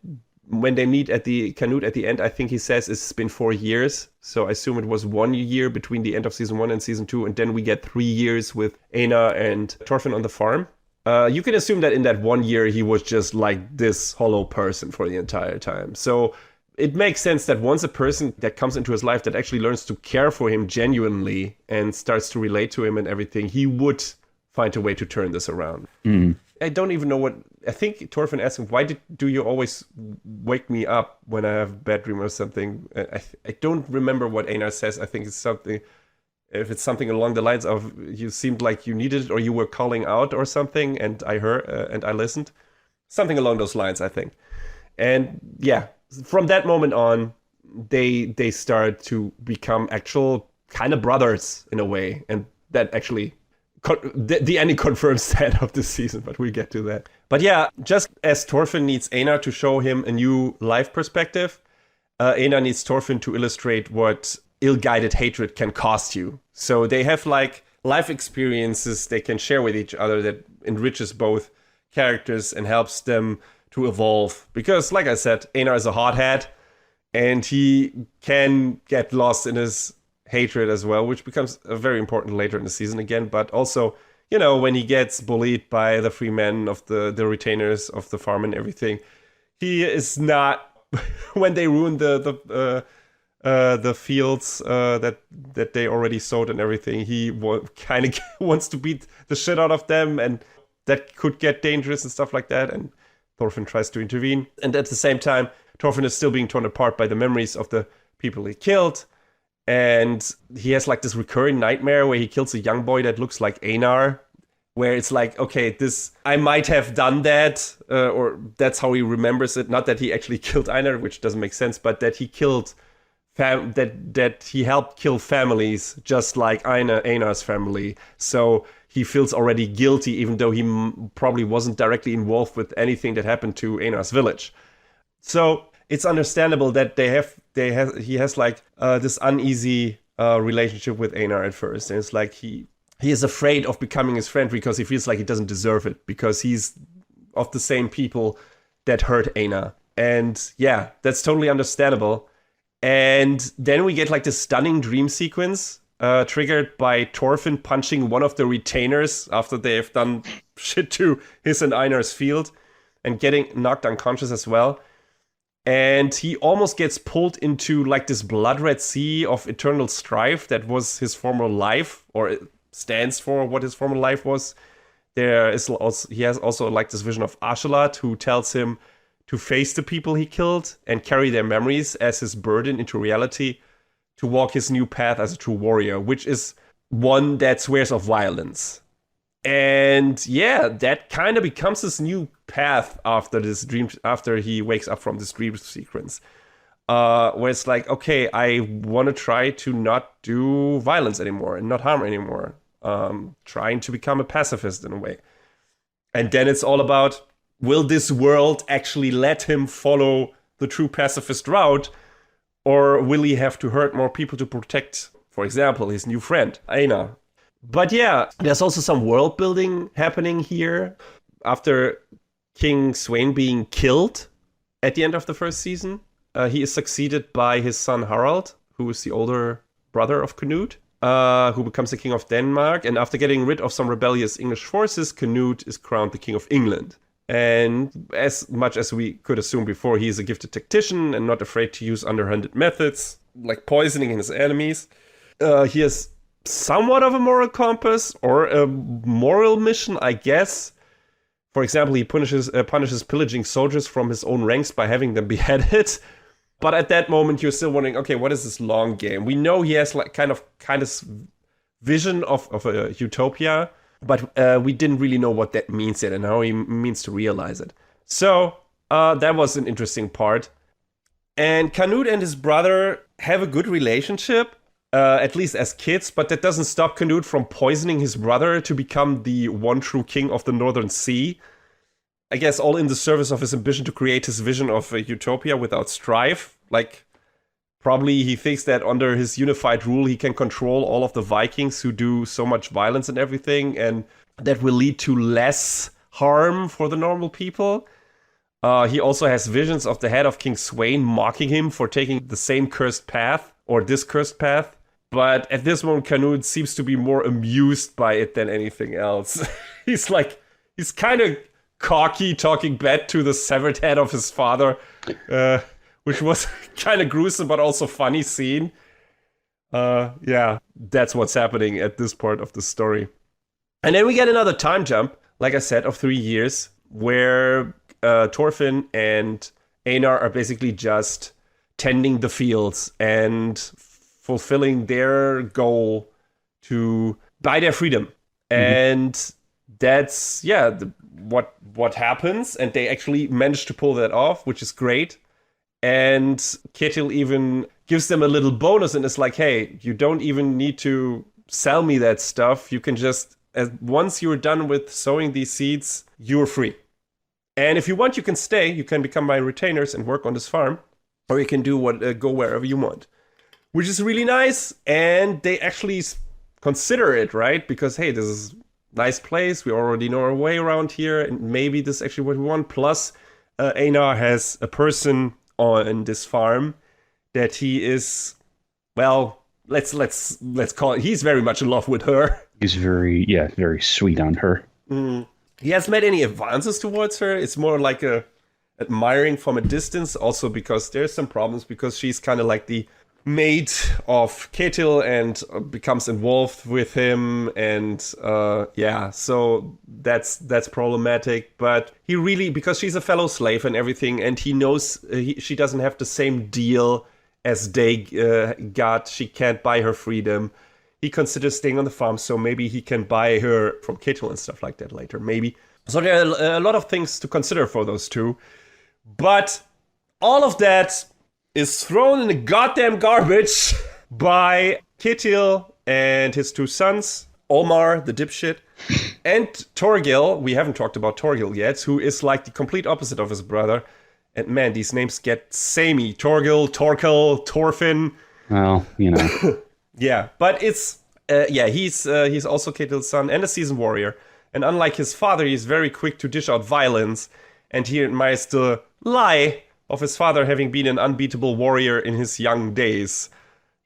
when they meet at the Canute at the end, I think he says it's been 4 years. So I assume it was 1 year between the end of season 1 and season 2. And then we get 3 years with Einar and Thorfinn on the farm. You can assume that in that 1 year, he was just like this hollow person for the entire time. So it makes sense that once a person that comes into his life that actually learns to care for him genuinely and starts to relate to him and everything, he would find a way to turn this around. I don't even know what... I think Thorfinn asked him, why do you always wake me up when I have a bad dream or something? I don't remember what Einar says. I think it's something... If it's something along the lines of, you seemed like you needed it or you were calling out or something, and I heard and I listened. Something along those lines, I think. And yeah, from that moment on, they start to become actual kind of brothers in a way. And that actually... The ending confirms that of the season, but we'll get to that. But yeah, just as Thorfinn needs Einar to show him a new life perspective, Einar needs Thorfinn to illustrate what ill-guided hatred can cost you. So they have like life experiences they can share with each other that enriches both characters and helps them to evolve. Because like I said, Einar is a hothead and he can get lost in his hatred as well, which becomes very important later in the season again. But also, you know, when he gets bullied by the free men of the retainers of the farm and everything, he is not... when they ruin the fields that they already sowed and everything, he kind of wants to beat the shit out of them, and that could get dangerous and stuff like that. And Thorfinn tries to intervene, and at the same time, Thorfinn is still being torn apart by the memories of the people he killed, and he has like this recurring nightmare where he kills a young boy that looks like Einar, where it's like, okay, this, I might have done that, or that's how he remembers it. Not that he actually killed Einar, which doesn't make sense, but that he killed that he helped kill families just like Einar's family. So he feels already guilty, even though he probably wasn't directly involved with anything that happened to Einar's village. So it's understandable that he has like this uneasy relationship with Einar at first, and it's like he is afraid of becoming his friend because he feels like he doesn't deserve it, because he's of the same people that hurt Einar. And yeah, that's totally understandable. And then we get like this stunning dream sequence triggered by Thorfinn punching one of the retainers after they have done shit to his and Einar's field and getting knocked unconscious as well. And he almost gets pulled into like this blood red sea of eternal strife that was his former life, or it stands for what his former life was. There is also, he has also like this vision of Ashalat, who tells him to face the people he killed and carry their memories as his burden into reality, to walk his new path as a true warrior, which is one that swears off violence. And yeah, that kind of becomes his new path after this dream, after he wakes up from this dream sequence, where it's like, okay, I want to try to not do violence anymore and not harm anymore, trying to become a pacifist in a way. And then it's all about, will this world actually let him follow the true pacifist route, or will he have to hurt more people to protect, for example, his new friend, Einar? But yeah, there's also some world building happening here. After King Sweyn being killed at the end of the first season, he is succeeded by his son Harald, who is the older brother of Canute, who becomes the king of Denmark. And after getting rid of some rebellious English forces, Canute is crowned the king of England. And as much as we could assume before, he is a gifted tactician and not afraid to use underhanded methods, like poisoning his enemies. He has somewhat of a moral compass, or a moral mission, I guess. For example, he punishes pillaging soldiers from his own ranks by having them beheaded. But at that moment, you're still wondering, okay, what is this long game? We know he has like kind of vision of a utopia, but we didn't really know what that means yet and how he means to realize it. So that was an interesting part. And Canute and his brother have a good relationship, at least as kids, but that doesn't stop Canute from poisoning his brother to become the one true king of the Northern Sea. I guess all in the service of his ambition to create his vision of a utopia without strife. Like, probably he thinks that under his unified rule, he can control all of the Vikings who do so much violence and everything, and that will lead to less harm for the normal people. He also has visions of the head of King Swain mocking him for taking the same cursed path, or this cursed path. But at this moment, Canute seems to be more amused by it than anything else. He's kind of cocky, talking bad to the severed head of his father, which was kind of gruesome, but also funny scene. Yeah, that's what's happening at this part of the story. And then we get another time jump, like I said, of 3 years, where Thorfinn and Einar are basically just tending the fields and fulfilling their goal to buy their freedom. And that's, what happens. And they actually managed to pull that off, which is great. And Ketil even gives them a little bonus and is like, hey, you don't even need to sell me that stuff. You can just, once you're done with sowing these seeds, you're free. And if you want, you can stay. You can become my retainers and work on this farm. Or you can go wherever you want. Which is really nice, and they actually consider it, right? Because, hey, this is a nice place, we already know our way around here, and maybe this is actually what we want. Plus, Einar has a person on this farm that he is, well, let's call it, he's very much in love with her. He's very sweet on her. He hasn't made any advances towards her. It's more like admiring from a distance, also because there's some problems, because she's kind of like the maid of Ketil and becomes involved with him, and so that's problematic. But he really, because she's a fellow slave and everything, and he knows she doesn't have the same deal as they got. She can't buy her freedom. He considers staying on the farm, so maybe he can buy her from Ketil and stuff like that later, maybe. So there are a lot of things to consider for those two, but all of that is thrown in the goddamn garbage by Ketil and his 2 sons, Omar, the dipshit, and Torgil. We haven't talked about Torgil yet, who is like the complete opposite of his brother. And man, these names get samey. Torgil, Torkel, Thorfinn. Well, you know. Yeah, but it's, he's also Ketil's son and a seasoned warrior. And unlike his father, he's very quick to dish out violence. And he admires the lie of his father having been an unbeatable warrior in his young days.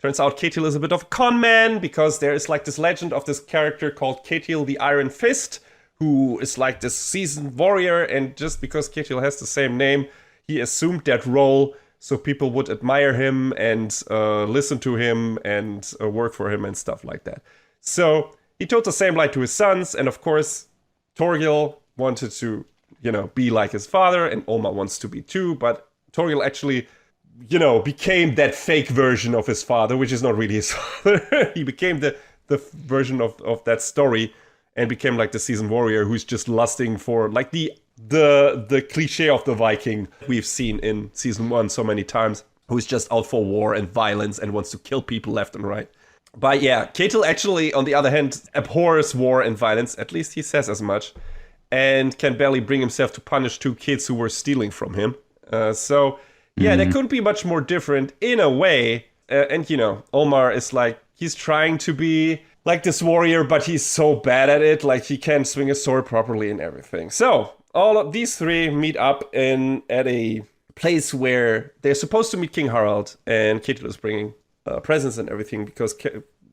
Turns out Ketil is a bit of a con man, because there is like this legend of this character called Ketil the Iron Fist, who is like this seasoned warrior, and just because Ketil has the same name, he assumed that role so people would admire him and listen to him and work for him and stuff like that. So he told the same lie to his sons, and of course Torgil wanted to, be like his father, and Omar wants to be too, but Torgil actually, became that fake version of his father, which is not really his father. He became the version of that story and became like the seasoned warrior who's just lusting for like the cliche of the Viking we've seen in season 1 so many times, who's just out for war and violence and wants to kill people left and right. But yeah, Ketil actually, on the other hand, abhors war and violence, at least he says as much, and can barely bring himself to punish 2 kids who were stealing from him. That couldn't be much more different in a way. And Omar is like, he's trying to be like this warrior, but he's so bad at it, like he can't swing a sword properly and everything. So all of these 3 meet up at a place where they're supposed to meet King Harald, and Ketil is bringing presents and everything, because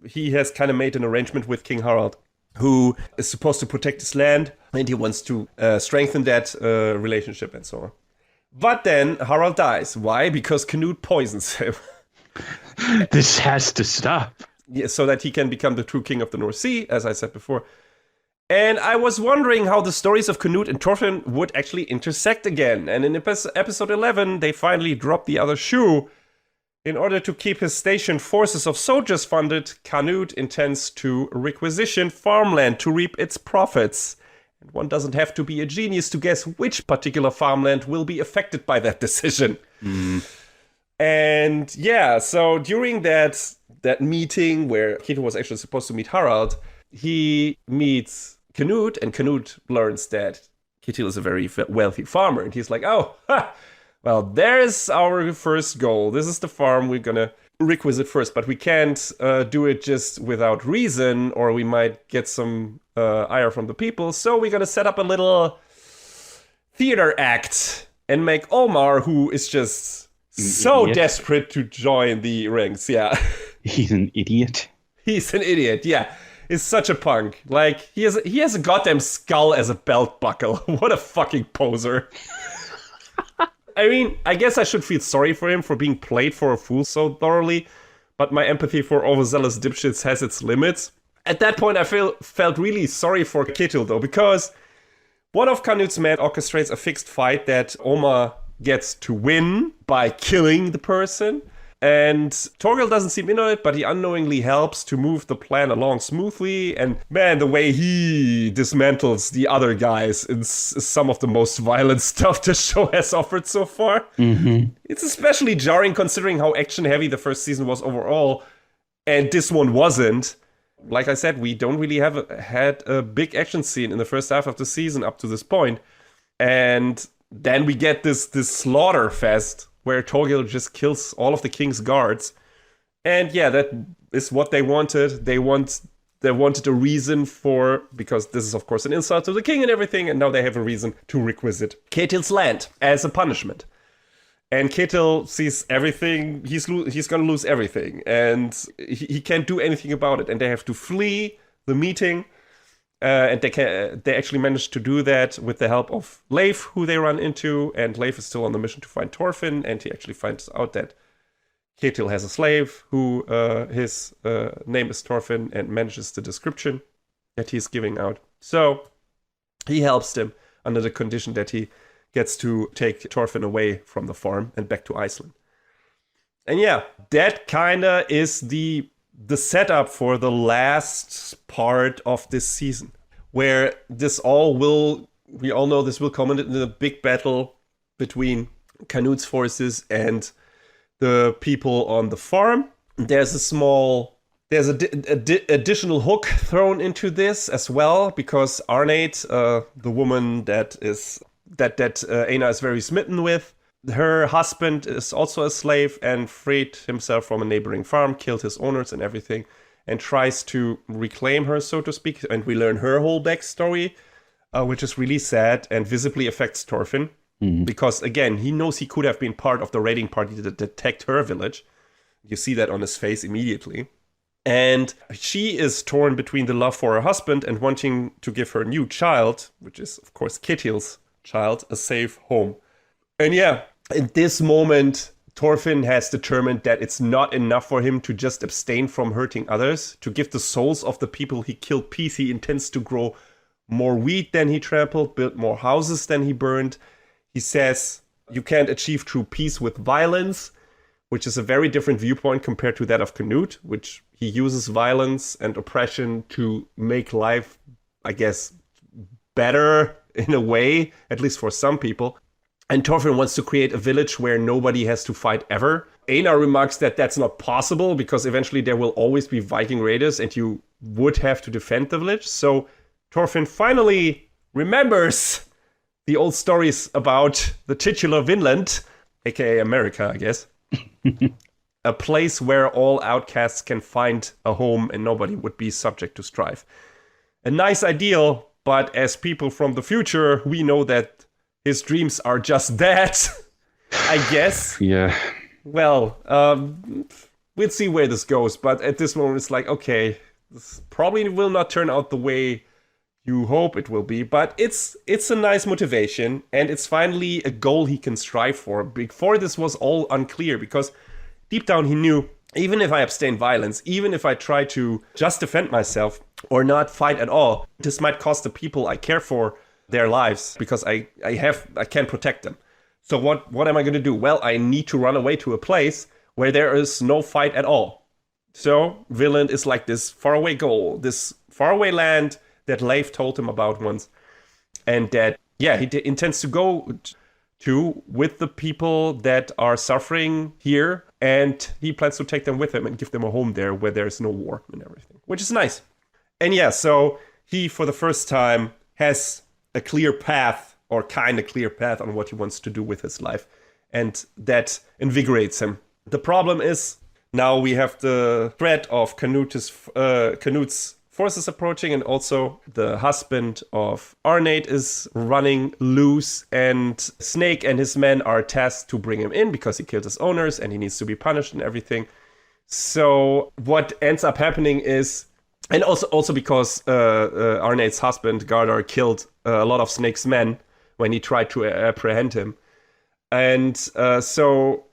he has kind of made an arrangement with King Harald, who is supposed to protect his land, and he wants to strengthen that relationship and so on. But then Harald dies. Why? Because Canute poisons him. This has to stop. Yeah, so that he can become the true king of the North Sea, as I said before. And I was wondering how the stories of Canute and Thorfinn would actually intersect again. And in episode 11, they finally dropped the other shoe. In order to keep his stationed forces of soldiers funded, Canute intends to requisition farmland to reap its profits. And one doesn't have to be a genius to guess which particular farmland will be affected by that decision. And yeah, so during that meeting where Ketil was actually supposed to meet Harald, he meets Canute, and Canute learns that Ketil is a very wealthy farmer. And he's like, well, there's our first goal. This is the farm we're gonna requisite first, but we can't do it just without reason, or we might get some ire from the people. So we're gonna set up a little theater act, and make Omar, who is just so Idiot. desperate to join the ranks. Yeah. He's an idiot. He's an idiot, yeah. He's such a punk. Like, he has a goddamn skull as a belt buckle. What a fucking poser. I mean, I guess I should feel sorry for him for being played for a fool so thoroughly, but my empathy for overzealous dipshits has its limits. At that point, I felt really sorry for Ketil, though, because one of Canut's men orchestrates a fixed fight that Omar gets to win by killing the person. And Torgal doesn't seem in on it, but he unknowingly helps to move the plan along smoothly. And man, the way he dismantles the other guys is some of the most violent stuff the show has offered so far. Mm-hmm. It's especially jarring considering how action-heavy the first season was overall. And this one wasn't. Like I said, we don't really had a big action scene in the first half of the season up to this point. And then we get this slaughter fest where Torgil just kills all of the king's guards. And yeah, that is what they wanted. They wanted a reason for, because this is of course an insult to the king and everything, and now they have a reason to requisite Ketil's land as a punishment. And Ketil sees everything, he's gonna lose everything, and he can't do anything about it, and they have to flee the meeting. And they actually managed to do that with the help of Leif, who they run into. And Leif is still on the mission to find Thorfinn, and he actually finds out that Ketil has a slave who his name is Thorfinn, and manages the description that he's giving out. So he helps them under the condition that he gets to take Thorfinn away from the farm and back to Iceland. And yeah, that kinda is the setup for the last part of this season, where we all know this will culminate in a big battle between Canut's forces and the people on the farm. There's a additional hook thrown into this as well, because Arnate, the woman that Aina is very smitten with, her husband is also a slave and freed himself from a neighboring farm, killed his owners and everything, and tries to reclaim her, so to speak. And we learn her whole backstory, which is really sad and visibly affects Thorfinn. Mm-hmm. Because, again, he knows he could have been part of the raiding party that attacked her village. You see that on his face immediately. And she is torn between the love for her husband and wanting to give her new child, which is, of course, Ketil's child, a safe home. And yeah, in this moment, Thorfinn has determined that it's not enough for him to just abstain from hurting others. To give the souls of the people he killed peace, he intends to grow more wheat than he trampled, build more houses than he burned. He says, you can't achieve true peace with violence, which is a very different viewpoint compared to that of Canute, which he uses violence and oppression to make life, I guess, better in a way, at least for some people. And Thorfinn wants to create a village where nobody has to fight ever. Einar remarks that that's not possible because eventually there will always be Viking raiders and you would have to defend the village. So Thorfinn finally remembers the old stories about the titular Vinland, aka America, I guess. A place where all outcasts can find a home and nobody would be subject to strife. A nice ideal, but as people from the future, we know that his dreams are just that, I guess. Yeah. Well, we'll see where this goes, but at this moment it's like, okay, this probably will not turn out the way you hope it will be, but it's a nice motivation, and it's finally a goal he can strive for. Before this was all unclear, because deep down he knew, even if I abstain violence, even if I try to just defend myself or not fight at all, this might cost the people I care for their lives, because I can't protect them. So what am I going to do? Well, I need to run away to a place where there is no fight at all. So Vinland is like this faraway goal, this faraway land that Leif told him about once, and that, yeah, he intends to go to with the people that are suffering here, and he plans to take them with him and give them a home there where there's no war and everything, which is nice. And yeah, so he, for the first time, has a clear path, or kind of clear path, on what he wants to do with his life, and that invigorates him. The problem is, now we have the threat of Canute's force is approaching, and also the husband of Arnate is running loose, and Snake and his men are tasked to bring him in because he killed his owners and he needs to be punished and everything. So what ends up happening is, and also because Arnate's husband, Gardar, killed a lot of Snake's men when he tried to apprehend him. And so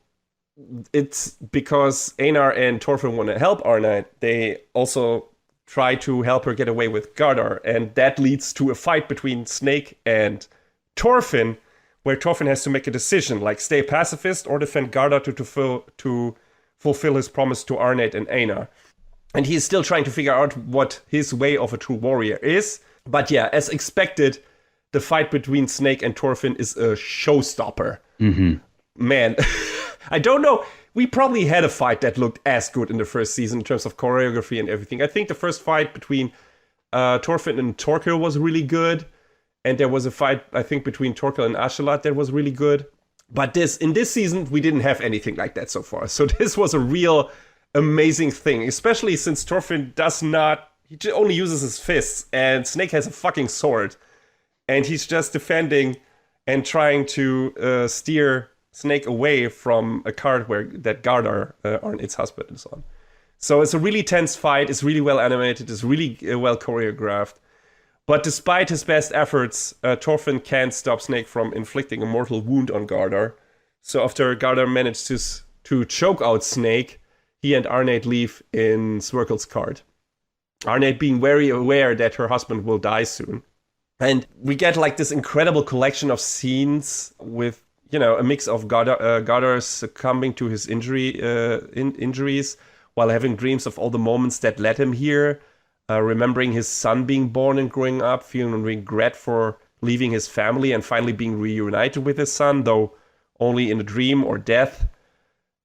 it's because Einar and Thorfinn want to help Arnate, they also try to help her get away with Gardar. And that leads to a fight between Snake and Thorfinn, where Thorfinn has to make a decision, like stay pacifist or defend Gardar to fulfill his promise to Arnate and Einar. And he's still trying to figure out what his way of a true warrior is. But yeah, as expected, the fight between Snake and Thorfinn is a showstopper. Mm-hmm. Man, I don't know. We probably had a fight that looked as good in the first season in terms of choreography and everything. I think the first fight between Thorfinn and Torkil was really good. And there was a fight, I think, between Torkil and Ashelat that was really good. But in this season, we didn't have anything like that so far. So this was a real amazing thing, especially since Thorfinn he only uses his fists, and Snake has a fucking sword. And he's just defending and trying to steer Snake away from a cart that Gardar, Arnate's husband, is on. So it's a really tense fight. It's really well animated. It's really well choreographed. But despite his best efforts, Thorfinn can't stop Snake from inflicting a mortal wound on Gardar. So after Gardar manages to choke out Snake, he and Arnate leave in Sverkel's cart. Arnate being very aware that her husband will die soon. And we get like this incredible collection of scenes with, a mix of Gardar succumbing to his injuries while having dreams of all the moments that led him here, remembering his son being born and growing up, feeling regret for leaving his family and finally being reunited with his son, though only in a dream or death.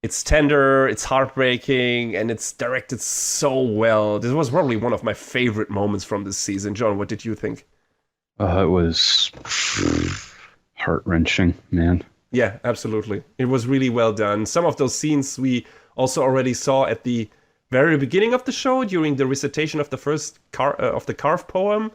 It's tender, it's heartbreaking, and it's directed so well. This was probably one of my favorite moments from this season. John, what did you think? It was heart-wrenching, man. Yeah, absolutely. It was really well done. Some of those scenes we also already saw at the very beginning of the show during the recitation of the first of the Carve poem,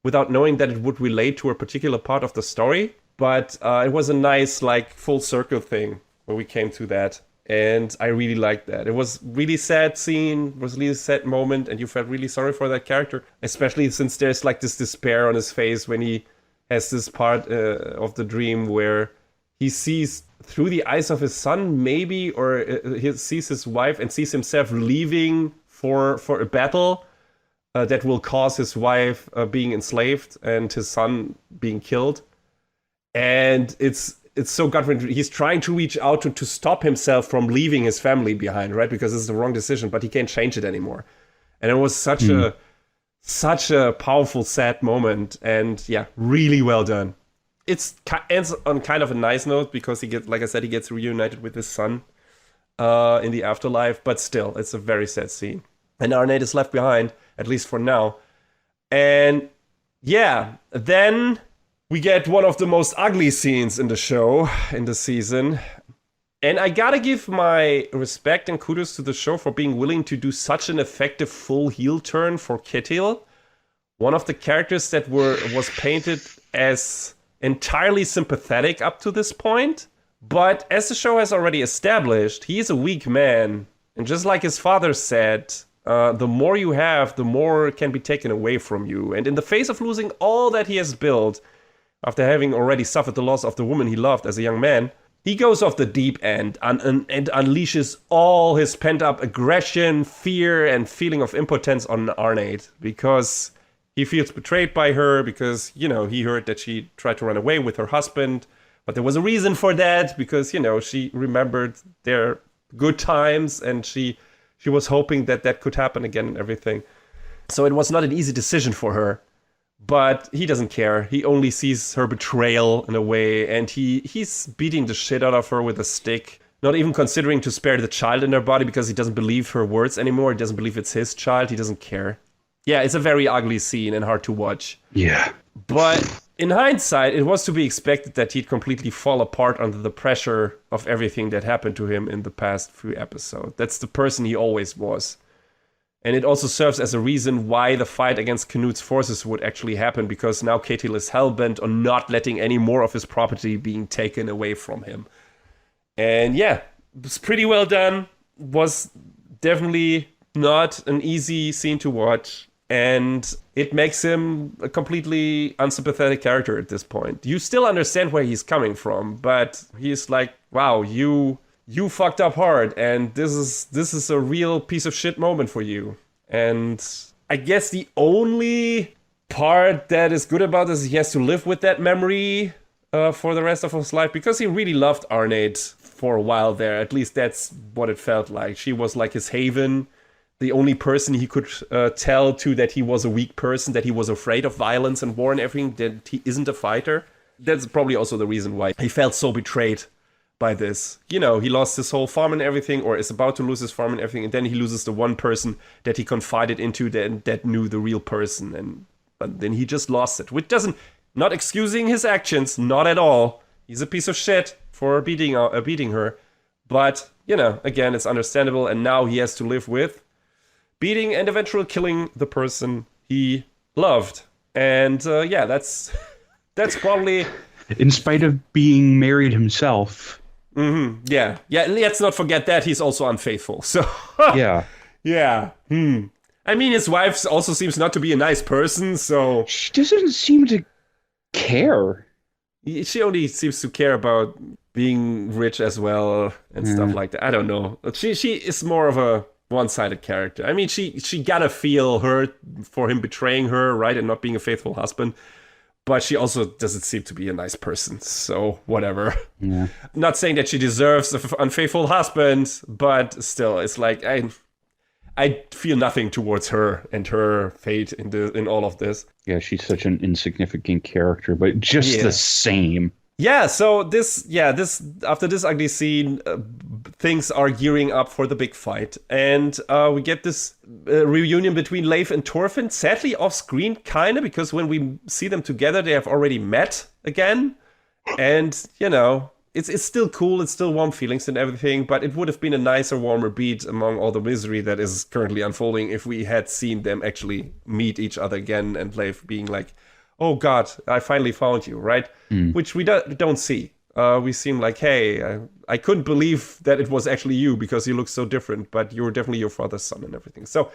without knowing that it would relate to a particular part of the story. But it was a nice, full circle thing where we came to that. And I really liked that. It was really sad scene, it was really sad moment, and you felt really sorry for that character, especially since there's this despair on his face when he has this part of the dream where he sees through the eyes of his son, maybe, or he sees his wife and sees himself leaving for a battle that will cause his wife being enslaved and his son being killed. And it's so gut-wrenching. He's trying to reach out to stop himself from leaving his family behind, right? Because it's the wrong decision, but he can't change it anymore. And it was such a powerful, sad moment. And yeah, really well done. It ends on kind of a nice note because he gets reunited with his son in the afterlife. But still, it's a very sad scene. And Arnate is left behind, at least for now. And yeah, then we get one of the most ugly scenes in the show, in the season. And I gotta give my respect and kudos to the show for being willing to do such an effective full heel turn for Ketil. One of the characters that was painted as entirely sympathetic up to this point. But as the show has already established, he is a weak man. And just like his father said, the more you have, the more can be taken away from you. And in the face of losing all that he has built, after having already suffered the loss of the woman he loved as a young man, he goes off the deep end and unleashes all his pent-up aggression, fear, and feeling of impotence on Arnate. Because he feels betrayed by her, because, he heard that she tried to run away with her husband. But there was a reason for that, because, she remembered their good times, and she was hoping that could happen again and everything. So it was not an easy decision for her. But he doesn't care. He only sees her betrayal in a way, and he's beating the shit out of her with a stick, not even considering to spare the child in her body because he doesn't believe her words anymore. He doesn't believe it's his child. He doesn't care. Yeah, it's a very ugly scene and hard to watch. Yeah. But in hindsight, it was to be expected that he'd completely fall apart under the pressure of everything that happened to him in the past few episodes. That's the person he always was. And it also serves as a reason why the fight against Canute's forces would actually happen, because now Ketil is hellbent on not letting any more of his property being taken away from him. And yeah, it was pretty well done. Was definitely not an easy scene to watch. And it makes him a completely unsympathetic character at this point. You still understand where he's coming from, but he's like, wow, you fucked up hard, and this is a real piece of shit moment for you. And I guess the only part that is good about this is he has to live with that memory for the rest of his life, because he really loved Arnate for a while there. At least that's what it felt like. She was like his haven, the only person he could tell to that he was a weak person, that he was afraid of violence and war and everything, that he isn't a fighter. That's probably also the reason why he felt so betrayed by this. You know, he lost his whole farm and everything, or is about to lose his farm and everything, and then he loses the one person that he confided into that knew the real person, but then he just lost it. Which doesn't, not excusing his actions, not at all. He's a piece of shit for beating her, but you know, again, it's understandable, and now he has to live with beating and eventually killing the person he loved. And yeah, that's probably, in spite of being married himself. Mm-hmm. Yeah. Let's not forget that he's also unfaithful. So yeah. I mean, his wife also seems not to be a nice person. So she doesn't seem to care. She only seems to care about being rich as well and stuff like that. I don't know. She is more of a one-sided character. I mean, she gotta feel hurt for him betraying her, right, and not being a faithful husband. But she also doesn't seem to be a nice person, so whatever. Yeah. Not saying that she deserves an unfaithful husband, but still, it's like I feel nothing towards her and her fate in all of this. Yeah, she's such an insignificant character, but just the same. Yeah, so this after this ugly scene, things are gearing up for the big fight, and we get this reunion between Leif and Thorfinn, sadly off screen, kind of, because when we see them together, they have already met again, and you know, it's still cool, it's still warm feelings and everything, but it would have been a nicer, warmer beat among all the misery that is currently unfolding if we had seen them actually meet each other again, and Leif being like, oh God, I finally found you, right? Which we don't see. We seem like, hey, I couldn't believe that it was actually you because you look so different, but you're definitely your father's son and everything. So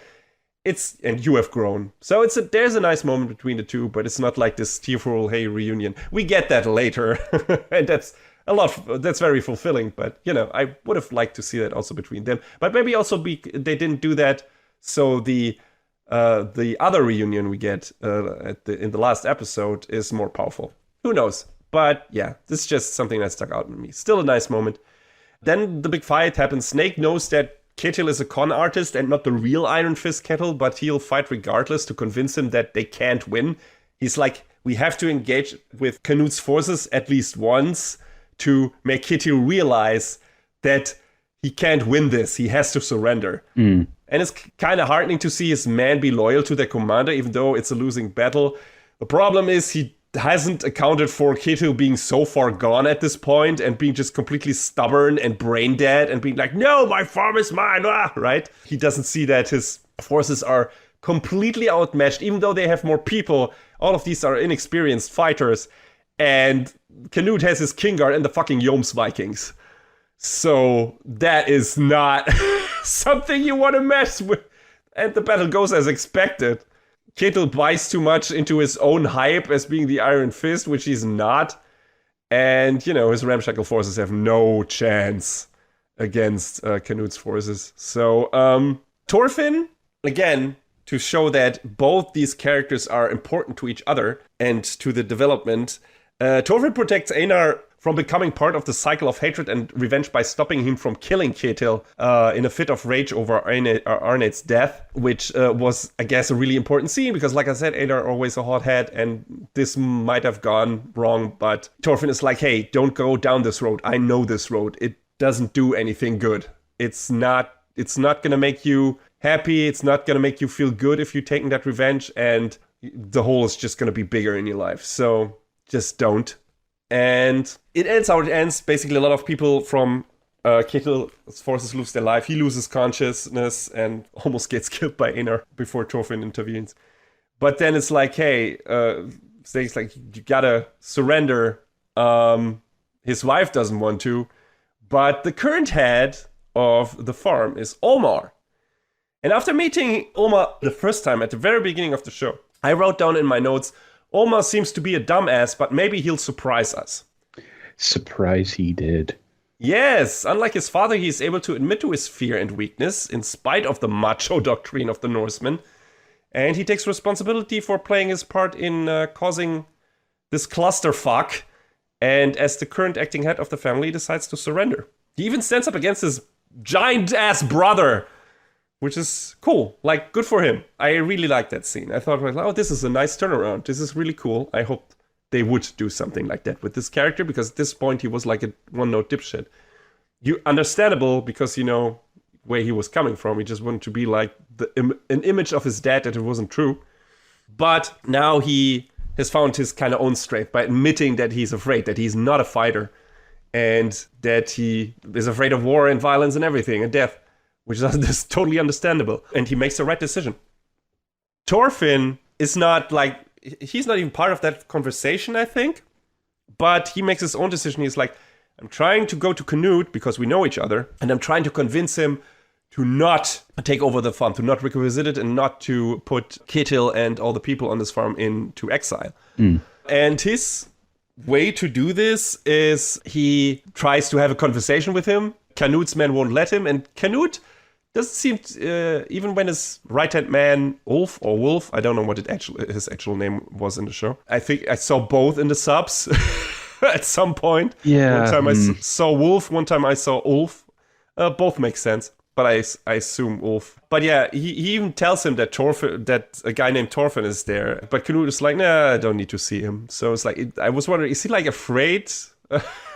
and you have grown. So there's a nice moment between the two, but it's not like this tearful, hey, reunion. We get that later, and that's very fulfilling. But you know, I would have liked to see that also between them. But maybe also they didn't do that, so the other reunion we get in the last episode is more powerful. Who knows? But yeah, this is just something that stuck out in me. Still a nice moment. Then the big fight happens. Snake knows that Ketil is a con artist and not the real Iron Fist Ketil, but he'll fight regardless to convince him that they can't win. He's like, we have to engage with Canute's forces at least once to make Ketil realize that he can't win this. He has to surrender. And it's kind of heartening to see his men be loyal to their commander, even though it's a losing battle. The problem is he hasn't accounted for Ketil being so far gone at this point and being just completely stubborn and brain dead and being like, no, my farm is mine, right? He doesn't see that his forces are completely outmatched, even though they have more people. All of these are inexperienced fighters. And Canute has his King Guard and the fucking Joms Vikings. So that is not something you want to mess with. And the battle goes as expected. Ketil buys too much into his own hype as being the Iron Fist, which he's not. And, you know, his ramshackle forces have no chance against Canute's forces. So, Thorfinn, again, to show that both these characters are important to each other and to the development, Thorfinn protects Einar from becoming part of the cycle of hatred and revenge by stopping him from killing Ketil in a fit of rage over Arnate's death, which was, I guess, a really important scene because, like I said, Einar always a hothead, and this might have gone wrong, but Thorfinn is like, hey, don't go down this road. I know this road. It doesn't do anything good. It's not gonna make you happy. It's not gonna make you feel good if you're taking that revenge, and the hole is just gonna be bigger in your life. So just don't. And it ends how it ends. Basically, a lot of people from Ketil's forces lose their life. He loses consciousness and almost gets killed by Einar before Thorfinn intervenes. But then it's like, hey, things like, you gotta surrender. His wife doesn't want to. But the current head of the farm is Omar. And after meeting Omar the first time at the very beginning of the show, I wrote down in my notes, Omar seems to be a dumbass, but maybe he'll surprise us. Surprise he did. Yes, unlike his father, he is able to admit to his fear and weakness in spite of the macho doctrine of the Norsemen. And he takes responsibility for playing his part in causing this clusterfuck. And as the current acting head of the family, he decides to surrender. He even stands up against his giant-ass brother, which is cool. Like, good for him. I really like that scene. I thought, oh, this is a nice turnaround. This is really cool. I hope they would do something like that with this character, because at this point he was like a one-note dipshit. Understandable, because you know where he was coming from. He just wanted to be like an image of his dad that it wasn't true. But now he has found his kind of own strength by admitting that he's afraid, that he's not a fighter, and that he is afraid of war and violence and everything, and death, which is totally understandable. And he makes the right decision. Thorfinn is not like, he's not even part of that conversation, I think. But he makes his own decision. He's like, I'm trying to go to Canute because we know each other. And I'm trying to convince him to not take over the farm, to not requisite it, and not to put Ketil and all the people on this farm into exile. And his way to do this is he tries to have a conversation with him. Canute's men won't let him. And Canute doesn't seem, even when his right-hand man, Ulf or Wolf, I don't know what his actual name was in the show. I think I saw both in the subs at some point. Yeah. One time I saw Wolf, one time I saw Ulf. Both make sense, but I assume Ulf. But yeah, he even tells him that a guy named Thorfinn is there. But Canute is like, nah, I don't need to see him. So it's like, I was wondering, is he like afraid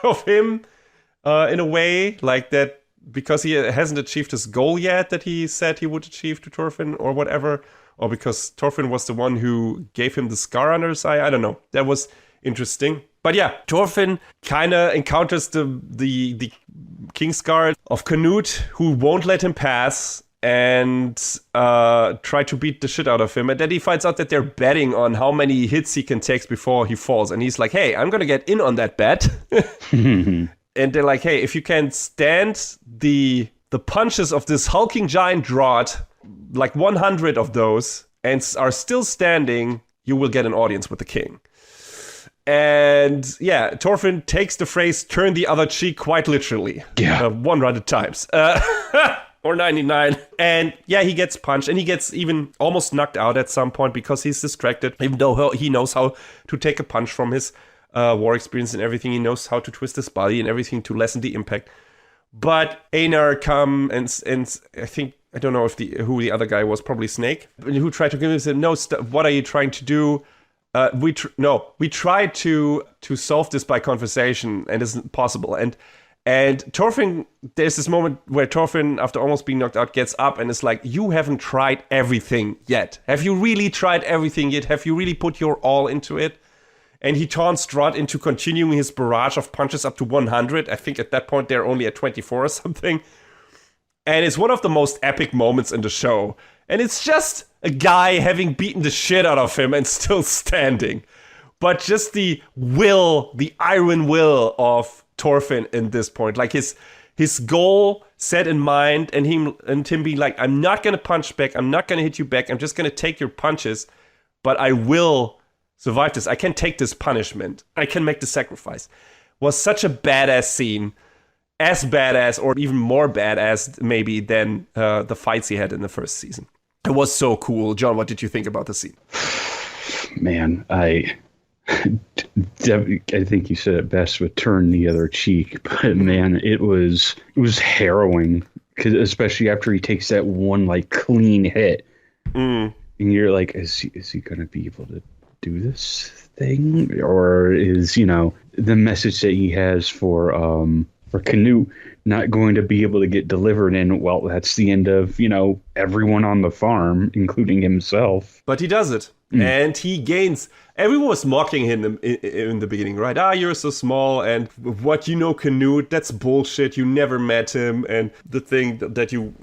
of him in a way? Like that, because he hasn't achieved his goal yet that he said he would achieve to Thorfinn or whatever, or because Thorfinn was the one who gave him the scar under his eye. I don't know. That was interesting. But yeah, Thorfinn kind of encounters the Kingsguard of Canute, who won't let him pass and try to beat the shit out of him. And then he finds out that they're betting on how many hits he can take before he falls. And he's like, hey, I'm going to get in on that bet. And they're like, hey, if you can stand the punches of this hulking giant draught, like 100 of those, and are still standing, you will get an audience with the king. And yeah, Thorfinn takes the phrase, turn the other cheek, quite literally. Yeah. 100 times. Or 99. And yeah, he gets punched, and he gets even almost knocked out at some point because he's distracted, even though he knows how to take a punch from his war experience and everything. He knows how to twist his body and everything to lessen the impact. But Einar come and I think, I don't know who the other guy was, probably Snake, who tried to convince him, no, what are you trying to do? We tried to solve this by conversation, and it's impossible. And Thorfinn, there's this moment where Thorfinn, after almost being knocked out, gets up and is like, you haven't tried everything yet. Have you really tried everything yet? Have you really put your all into it? And he taunts Strahd into continuing his barrage of punches up to 100. I think at that point they're only at 24 or something. And it's one of the most epic moments in the show. And it's just a guy having beaten the shit out of him and still standing. But just the iron will of Thorfinn in this point. Like his goal set in mind, and him being like, I'm not going to punch back. I'm not going to hit you back. I'm just going to take your punches. But I will survive this. I can take this punishment. I can make the sacrifice. Was such a badass scene. As badass, or even more badass maybe than the fights he had in the first season. It was so cool. John, what did you think about the scene? Man, I think you said it best with turn the other cheek. But man, it was harrowing, because especially after he takes that one like clean hit, and you're like, is he gonna be able to do this thing, or is the message that he has for Canute not going to be able to get delivered. And, well, that's the end of, everyone on the farm, including himself. But he does it. And he gains... Everyone was mocking him in the beginning, right? You're so small, and what Canute, that's bullshit. You never met him, and the thing that you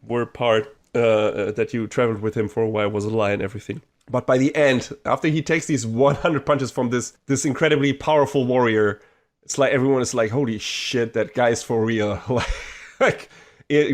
were part, that you traveled with him for a while was a lie and everything. But by the end, after he takes these 100 punches from this incredibly powerful warrior, it's like everyone is like, holy shit, that guy's for real. Like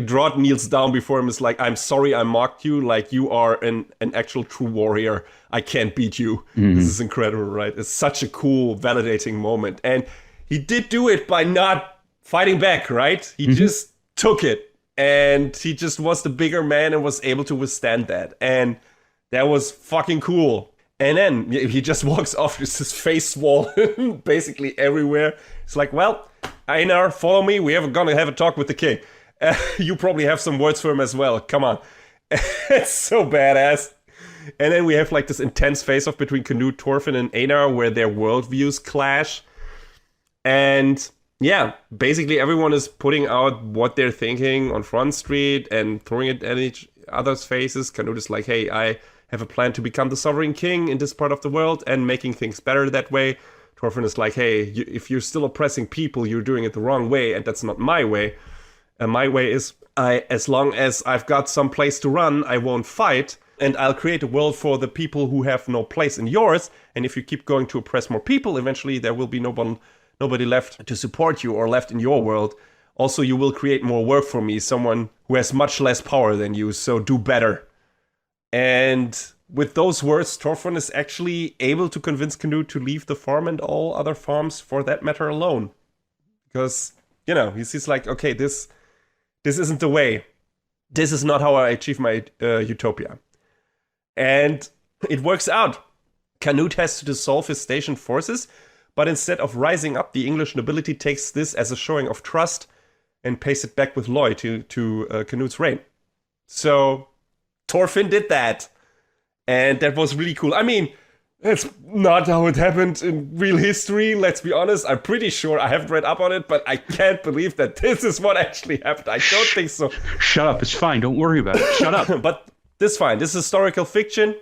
Drott kneels down before him, is like, I'm sorry I mocked you, like you are an actual true warrior. I can't beat you. This is incredible, right? It's such a cool, validating moment. And he did do it by not fighting back, right? He just took it. And he just was the bigger man and was able to withstand that. And that was fucking cool. And then he just walks off with his face swollen basically everywhere. It's like, well, Einar, follow me. We're gonna have a talk with the king. You probably have some words for him as well. Come on. It's so badass. And then we have like this intense face-off between Canute, Thorfinn, and Einar where their worldviews clash. And yeah, basically everyone is putting out what they're thinking on Front Street and throwing it at each other's faces. Canute is like, hey, I have a plan to become the sovereign king in this part of the world and making things better that way. Thorfinn is like, hey, if you're still oppressing people, you're doing it the wrong way, and that's not my way. My way is, as long as I've got some place to run, I won't fight, and I'll create a world for the people who have no place in yours. And if you keep going to oppress more people, eventually there will be nobody left to support you or left in your world. Also, you will create more work for me, someone who has much less power than you, so do better. And with those words, Thorfinn is actually able to convince Canute to leave the farm and all other farms for that matter alone. Because, he sees like, okay, this isn't the way. This is not how I achieve my utopia. And it works out. Canute has to dissolve his station forces, but instead of rising up, the English nobility takes this as a showing of trust and pays it back with Lloyd to Canute's reign. So Thorfinn did that. And that was really cool. I mean, that's not how it happened in real history, let's be honest. I'm pretty sure, I haven't read up on it, but I can't believe that this is what actually happened. I don't think so. Shut up, it's fine, don't worry about it. Shut up. But this is fine. This is historical fiction.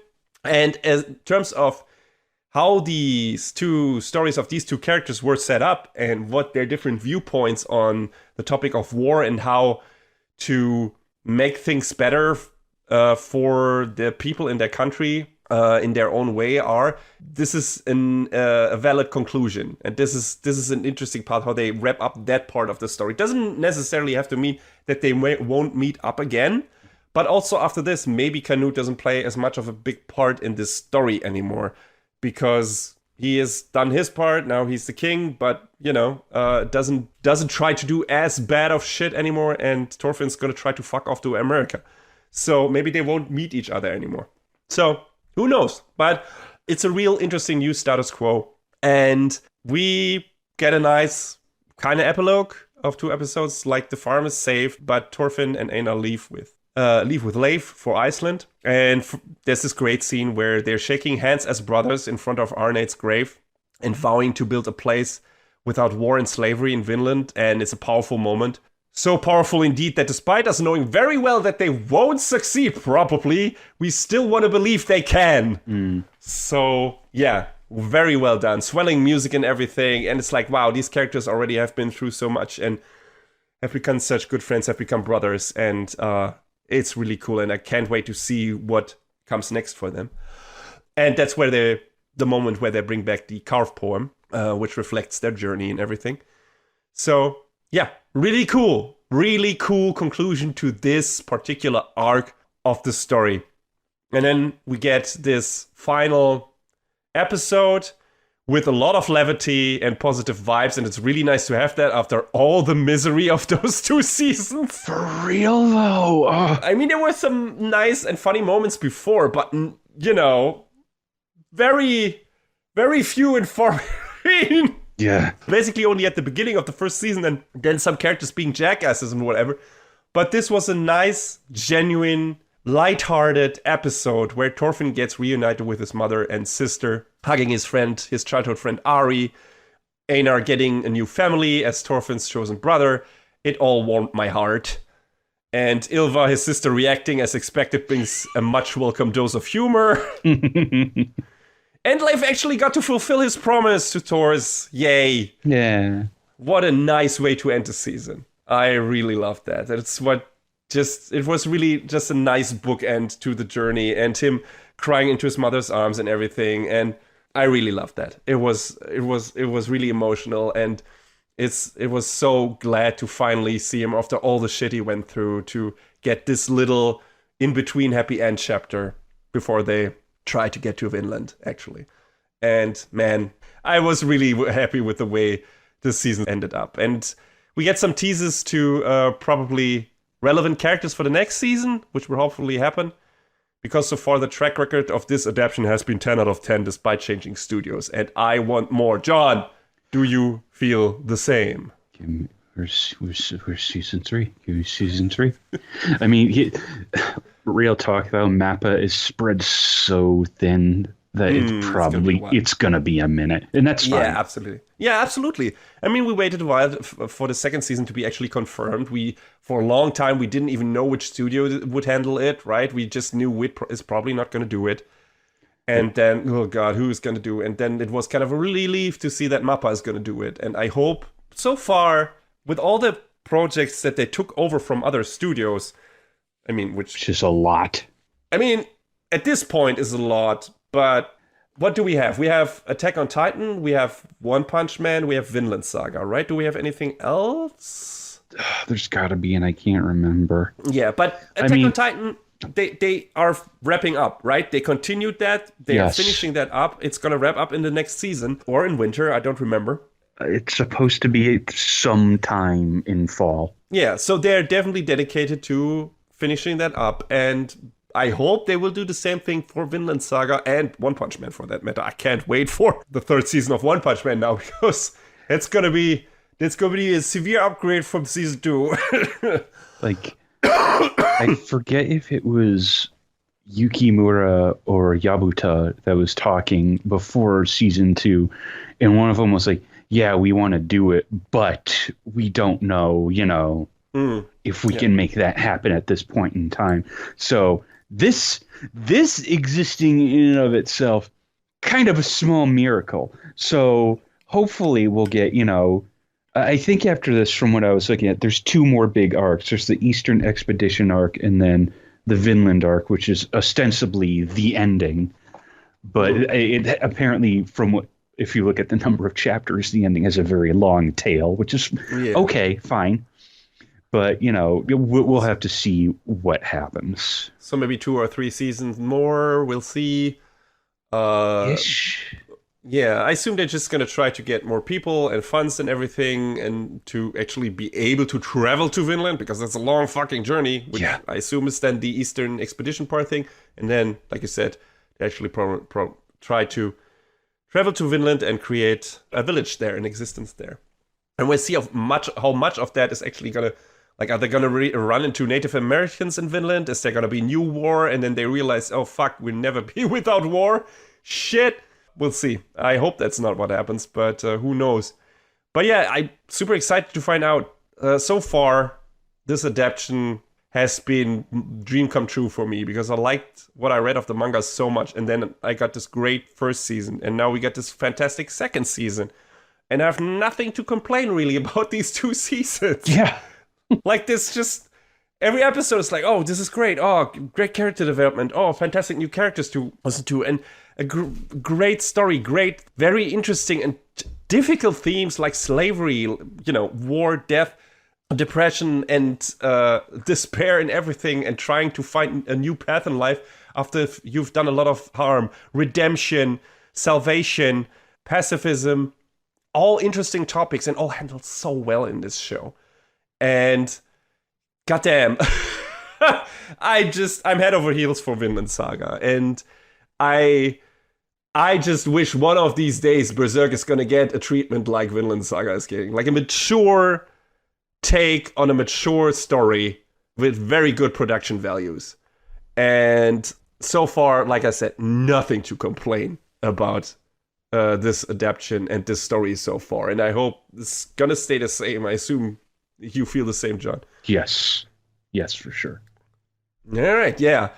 And in terms of how these two stories of these two characters were set up and what their different viewpoints on the topic of war and how to make things better for the people in their country in their own way are, this is a valid conclusion. And this is an interesting part, how they wrap up that part of the story. It doesn't necessarily have to mean that they won't meet up again, but also after this, maybe Canute doesn't play as much of a big part in this story anymore, because he has done his part, now he's the king, but, doesn't try to do as bad of shit anymore, and Thorfinn's gonna try to fuck off to America. So maybe they won't meet each other anymore. So, who knows? But it's a real interesting new status quo. And we get a nice kind of epilogue of 2 episodes, like the farm is saved, but Thorfinn and Einar leave with Leif for Iceland. And there's this great scene where they're shaking hands as brothers in front of Arnade's grave and vowing to build a place without war and slavery in Vinland. And it's a powerful moment. So powerful indeed that despite us knowing very well that they won't succeed probably, we still want to believe they can. So, yeah, very well done. Swelling music and everything. And it's like, wow, these characters already have been through so much and have become such good friends, have become brothers. And it's really cool. And I can't wait to see what comes next for them. And that's where the moment where they bring back the carved poem, which reflects their journey and everything. So, yeah, really cool conclusion to this particular arc of the story. And then we get this final episode with a lot of levity and positive vibes, and it's really nice to have that after all the misery of those 2 seasons. For real, though. I mean, there were some nice and funny moments before, but, very, very few and far between. Yeah. Basically only at the beginning of the first season and then some characters being jackasses and whatever. But this was a nice, genuine, lighthearted episode where Thorfinn gets reunited with his mother and sister, hugging his childhood friend Ari, Einar getting a new family as Thorfinn's chosen brother, it all warmed my heart. And Ylva, his sister, reacting as expected brings a much welcome dose of humor. And Leif actually got to fulfill his promise to Thors. Yay. Yeah. What a nice way to end the season. I really loved that. It was really just a nice bookend to the journey, and him crying into his mother's arms and everything. And I really loved that. It was really emotional, and it was so glad to finally see him after all the shit he went through to get this little in-between happy end chapter before they try to get to Vinland, actually. And man, I was really happy with the way this season ended up. And we get some teases to probably relevant characters for the next season, which will hopefully happen. Because so far the track record of this adaptation has been 10 out of 10 despite changing studios. And I want more. John, do you feel the same? Where's season 3? Give me season 3. I mean, real talk though, Mappa is spread so thin that it's gonna be a minute, and that's fine. Yeah, absolutely. I mean, we waited a while for the second season to be actually confirmed. For a long time, we didn't even know which studio would handle it, right? We just knew Wit is probably not going to do it. And then, oh God, who is going to do it? And then it was kind of a relief to see that Mappa is going to do it. And I hope, so far, with all the projects that they took over from other studios, I mean, which is a lot. I mean, at this point is a lot, but what do we have? We have Attack on Titan, we have One Punch Man, we have Vinland Saga, right? Do we have anything else? There's gotta be, and I can't remember. Yeah, but Attack on Titan, they are wrapping up, right? They continued that. They are finishing that up. It's going to wrap up in the next season or in winter. I don't remember. It's supposed to be sometime in fall. Yeah, so they're definitely dedicated to finishing that up. And I hope they will do the same thing for Vinland Saga and One Punch Man for that matter. I can't wait for the third season of One Punch Man now because it's going to be a severe upgrade from season 2. Like... I forget if it was Yukimura or Yabuta that was talking before season 2, and one of them was like, yeah, we want to do it, but we don't know, if we can make that happen at this point in time. So this existing in and of itself, kind of a small miracle. So hopefully we'll get, I think after this, from what I was looking at, there's 2 more big arcs. There's the Eastern Expedition arc and then the Vinland arc, which is ostensibly the ending. But it apparently, if you look at the number of chapters, the ending has a very long tail, which is okay, fine. But, we'll have to see what happens. So maybe 2 or 3 seasons more, we'll see. Ish. Yeah, I assume they're just going to try to get more people and funds and everything and to actually be able to travel to Vinland because that's a long fucking journey, which I assume is then the Eastern Expedition part thing. And then, like you said, they actually try to travel to Vinland and create a village there, an existence there. And we'll see how much of that is actually going to, are they going to run into Native Americans in Vinland? Is there going to be new war? And then they realize, oh fuck, we'll never be without war? Shit! We'll see. I hope that's not what happens, but who knows. But yeah, I'm super excited to find out. So far, this adaptation has been dream come true for me because I liked what I read of the manga so much. And then I got this great first season. And now we get this fantastic second season. And I have nothing to complain really about these 2 seasons. Yeah. Like this just... Every episode is like, oh, this is great. Oh, great character development. Oh, fantastic new characters to listen to. And a great story, great, very interesting and difficult themes like slavery, war, death, depression, and despair and everything, and trying to find a new path in life after you've done a lot of harm. Redemption, salvation, pacifism, all interesting topics and all handled so well in this show. And... goddamn, I'm head over heels for Vinland Saga, and I just wish one of these days Berserk is gonna get a treatment like Vinland Saga is getting, like a mature take on a mature story with very good production values. And so far, like I said, nothing to complain about this adaptation and this story so far, and I hope it's gonna stay the same. I assume you feel the same, John. Yes, for sure. All right, yeah.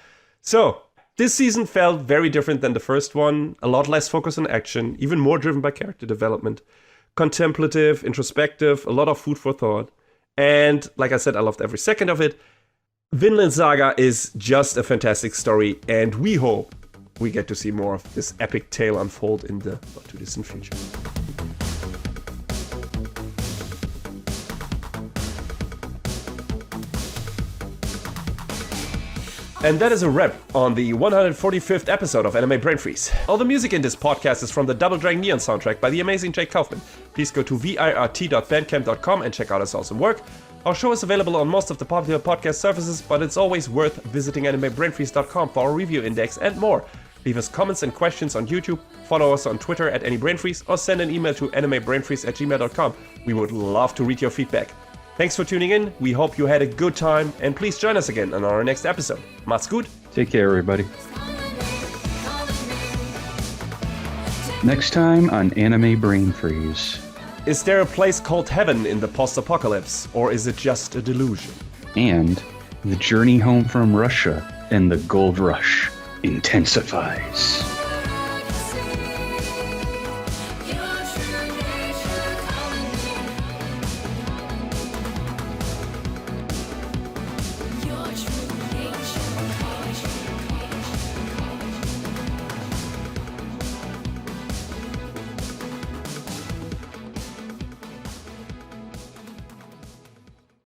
So, this season felt very different than the first one. A lot less focus on action, even more driven by character development. Contemplative, introspective, a lot of food for thought. And, like I said, I loved every second of it. Vinland Saga is just a fantastic story, and we hope we get to see more of this epic tale unfold in the not-too-distant future. And that is a wrap on the 145th episode of Anime Brain Freeze. All the music in this podcast is from the Double Dragon Neon soundtrack by the amazing Jake Kaufman. Please go to virt.bandcamp.com and check out his awesome work. Our show is available on most of the popular podcast services, but it's always worth visiting animebrainfreeze.com for our review index and more. Leave us comments and questions on YouTube, follow us on Twitter at AnyBrainFreeze, or send an email to animebrainfreeze@gmail.com. We would love to read your feedback. Thanks for tuning in, we hope you had a good time, and please join us again on our next episode. Macht's gut! Take care, everybody. Next time on Anime Brain Freeze. Is there a place called heaven in the post-apocalypse, or is it just a delusion? And the journey home from Russia and the gold rush intensifies.